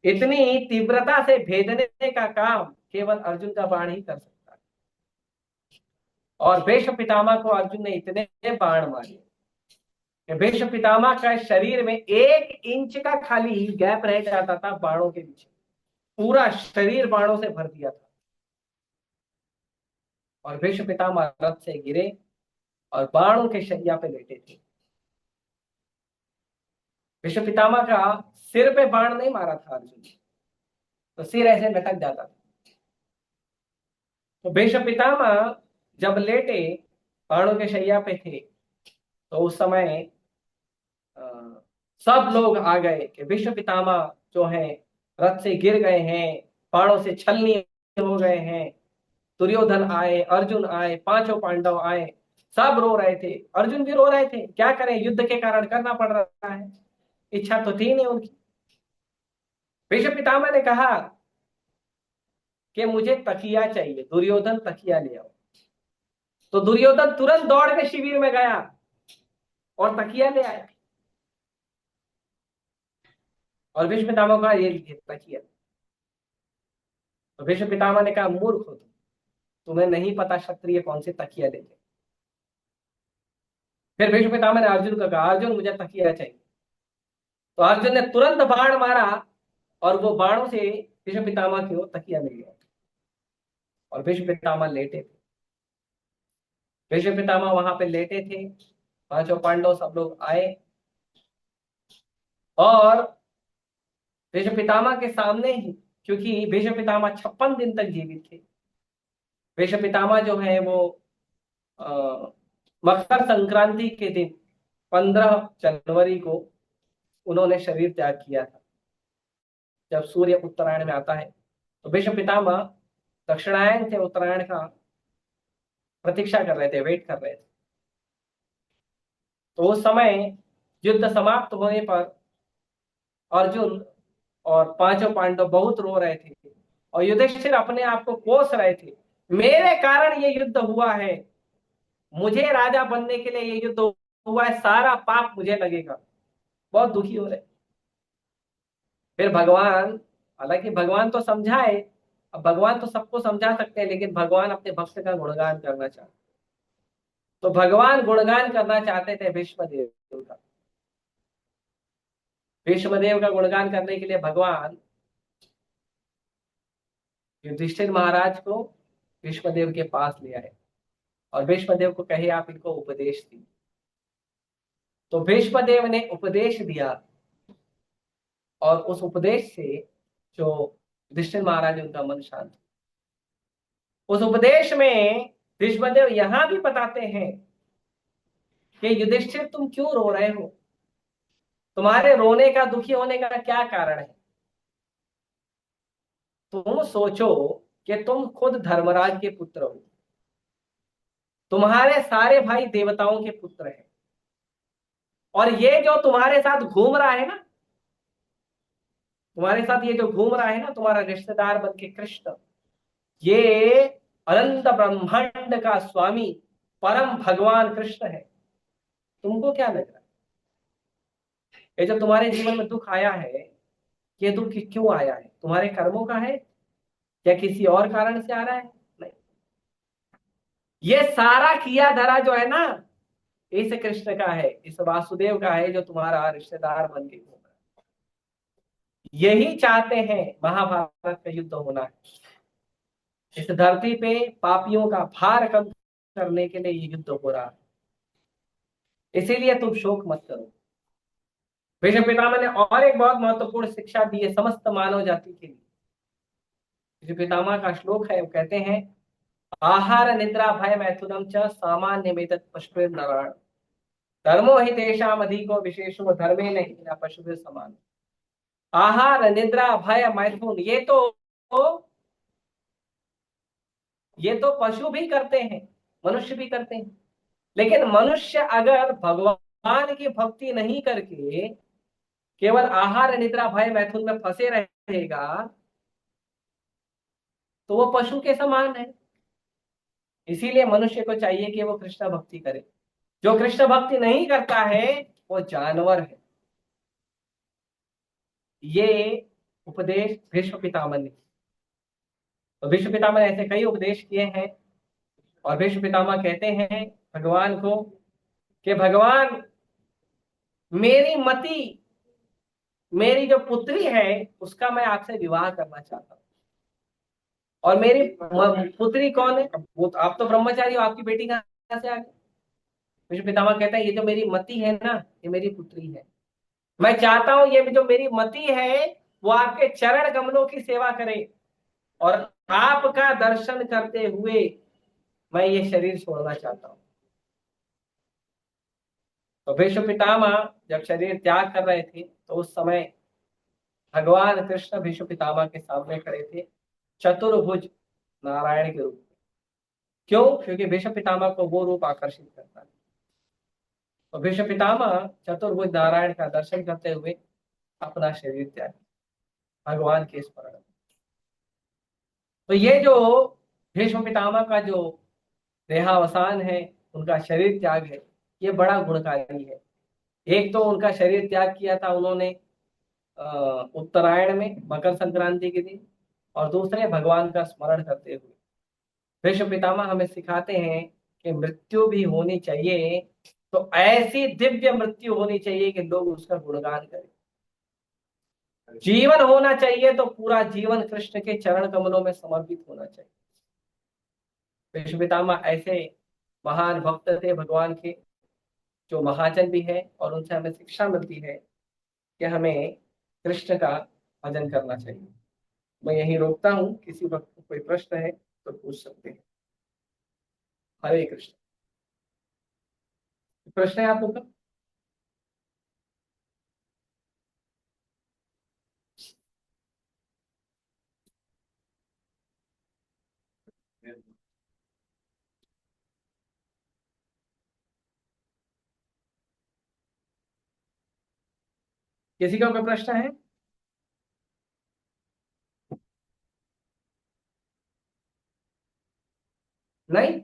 इतनी तीव्रता से भेदने का काम केवल अर्जुन का बाण ही कर सकता है। और भीष्म पितामह को अर्जुन ने इतने बाण मारे कि भीष्म पितामह का शरीर में 1 इंच का खाली गैप रह जाता था बाणों के पीछे। पूरा शरीर बाणों से भर दिया था। और भीष्म पितामह रथ से गिरे और बाणों के शैया पे लेटे थे। भीष्म पितामह का सिर पे बाण नहीं मारा था अर्जुन ने, तो सिर ऐसे लटक जाता था। तो भीष्म पितामह जब लेटे बाणों के शैया पे थे, तो उस समय अ, सब लोग आ गए कि भीष्म पितामह जो है रथ से गिर गए हैं, बाणों से छलनी हो गए हैं। दुर्योधन आए, अर्जुन आए, पांचों पांडव आए, सब रो रहे थे। अर्जुन भी रो रहे थे, क्या करें, युद्ध के कारण करना पड़ रहा है, इच्छा तो थी नहीं उनकी। भीष्म पितामह ने कहा कि मुझे तकिया चाहिए, दुर्योधन तकिया ले आओ। तो दुर्योधन तुरंत दौड़ के शिविर में गया और तकिया ले आया। और भीष्म पितामह का ये लीजिए तकिया। तो भीष्म पितामह ने कहा, मूर्ख हो तुम, तुम्हें नहीं पता क्षत्रिय कौन से तकिया लेते। फिर भीष्म पितामह ने अर्जुन को कहा, अर्जुन मुझे तकिया चाहिए। तो अर्जुन ने तुरंत बाण मारा और वो बाणों से भीष्म पितामह की ओर तकिया मिल गया। और भीष्म पितामह लेटे थे। भीष्म पितामह वहां पे लेटे थे, पांचों पांडव सब लोग आए और भीष्म पितामह के सामने ही, क्योंकि भीष्म पितामह 56 दिन तक जीवित थे। भीष्म पितामह जो है वो अ, मकर संक्रांति के दिन 15 जनवरी को उन्होंने शरीर त्याग किया था। जब सूर्य उत्तरायण में आता है, तो भीष्म पितामह दक्षिणायन से उत्तरायण का प्रतीक्षा कर रहे थे, वेट कर रहे थे। तो उस समय युद्ध समाप्त होने पर अर्जुन और पांचों पांडव बहुत रो रहे थे और युधिष्ठिर अपने आप को कोस रहे थे, मेरे कारण ये युद्ध हुआ है, मुझे राजा बनने के लिए ये युद्ध हुआ है, सारा पाप मुझे लगेगा। बहुत दुखी हो रहे। फिर भगवान, हालांकि भगवान तो समझाए, अब भगवान तो सबको समझा सकते हैं, लेकिन भगवान अपने भक्त का गुणगान करना चाहते। तो भगवान गुणगान करना चाहते थे भीष्म देव का। भीष्म देव का गुणगान करने के लिए भगवान युधिष्ठिर महाराज को भीष्म देव के पास ले आए और भीष्म देव को कहे, आप इनको उपदेश दी। तो भीष्म देव ने उपदेश दिया और उस उपदेश से जो युधिष्ठिर महाराज उनका मन शांत। उस उपदेश में भीष्मदेव यहां भी बताते हैं कि युधिष्ठिर तुम क्यों रो रहे हो, तुम्हारे रोने का, दुखी होने का क्या कारण है। तुम सोचो कि तुम खुद धर्मराज के पुत्र हो, तुम्हारे सारे भाई देवताओं के पुत्र हैं, और ये जो तुम्हारे साथ घूम रहा है ना, तुम्हारे साथ ये जो घूम रहा है ना, तुम्हारा रिश्तेदार बन के कृष्ण, ये अनंत ब्रह्मांड का स्वामी परम भगवान कृष्ण है। तुमको क्या लग रहा है, ये जो तुम्हारे जीवन में दुख आया है, ये दुख क्यों आया है, तुम्हारे कर्मों का है या किसी और कारण से आ रहा है? नहीं, ये सारा किया धरा जो है ना, इस कृष्ण का है, इस वासुदेव का है, जो तुम्हारा रिश्तेदार बन के घूम रहा है। यही चाहते हैं महाभारत का युद्ध होना है। इस धरती पे पापियों का भार कम करने के लिए ये युद्ध हो रहा है। इसीलिए तुम शोक मत करो। भीष्म पितामह ने और एक बहुत महत्वपूर्ण शिक्षा दी है समस्त मानव जाति के लिए। भीष्म पितामह का श्लोक है, वो कहते हैं, आहार निद्रा भय मैथुनम च सामान्य में पशु नारायण धर्मो हि तेषाम अधिको विशेषो धर्मे नहीं न पशु समान। आहार निद्रा भय मैथुन, ये तो पशु भी करते हैं, मनुष्य भी करते हैं। लेकिन मनुष्य अगर भगवान की भक्ति नहीं करके केवल आहार निद्रा भय मैथुन में फंसे रहेगा तो वो पशु के समान है। इसीलिए मनुष्य को चाहिए कि वो कृष्ण भक्ति करे। जो कृष्ण भक्ति नहीं करता है वो जानवर है। ये उपदेश भीष्म पितामह ने, तो भीष्म पितामह ने ऐसे कई उपदेश किए हैं। और भीष्म पितामह कहते हैं भगवान को कि भगवान, मेरी मति, मेरी जो पुत्री है उसका मैं आपसे विवाह करना चाहता हूँ। और मेरी पुत्री कौन है? वो तो, आप तो ब्रह्मचारी हो, आपकी बेटी कहां से आ गई? भीष्म पितामह कहता है ये जो मेरी मति है ना, ये मेरी पुत्री है। मैं चाहता हूं ये जो मेरी मति है वो आपके चरण कमलों की सेवा करे और आपका दर्शन करते हुए मैं ये शरीर छोड़ना चाहता हूं। तो भीष्म पितामह जब शरीर त्याग कर रहे थे तो उस समय भगवान कृष्ण भीष्म पितामह के सामने खड़े थे, चतुर्भुज नारायण के रूप में। क्यों? क्योंकि भीष्म पितामह को वो रूप आकर्षित करता है। तो भीष्म पितामह चतुर्भुज नारायण का दर्शन करते हुए अपना शरीर त्याग, भगवान के स्मरण। तो ये जो भीष्म पितामह का जो देहावसान है, उनका शरीर त्याग है, ये बड़ा गुणकारी है। एक तो उनका शरीर त्याग किया था उन्होंने उत्तरायण में मकर संक्रांति के दिन, और दूसरे भगवान का स्मरण करते हुए। भीष्म पितामह हमें सिखाते हैं कि मृत्यु भी होनी चाहिए तो ऐसी दिव्य मृत्यु होनी चाहिए कि लोग उसका गुणगान करें। जीवन होना चाहिए तो पूरा जीवन कृष्ण के चरण कमलों में समर्पित होना चाहिए। भीष्म पितामह ऐसे महान भक्त थे भगवान के, जो महाजन भी है, और उनसे हमें शिक्षा मिलती है कि हमें कृष्ण का भजन करना चाहिए। मैं यही रोकता हूँ, किसी वक्त कोई प्रश्न है तो पूछ सकते हैं। हरे कृष्ण। प्रश्न है आप लोग का? किसी का कोई प्रश्न है? नहीं?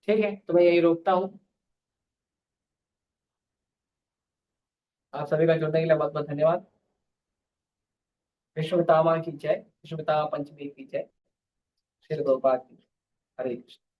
ठीक है, तो मैं यही रोकता हूँ। आप सभी का जुड़ने के लिए बहुत बहुत धन्यवाद। विश्व पितामह की जय, विश्व पितामह पंचमी की जय, श्री प्रभुपाद की जय। हरे कृष्ण।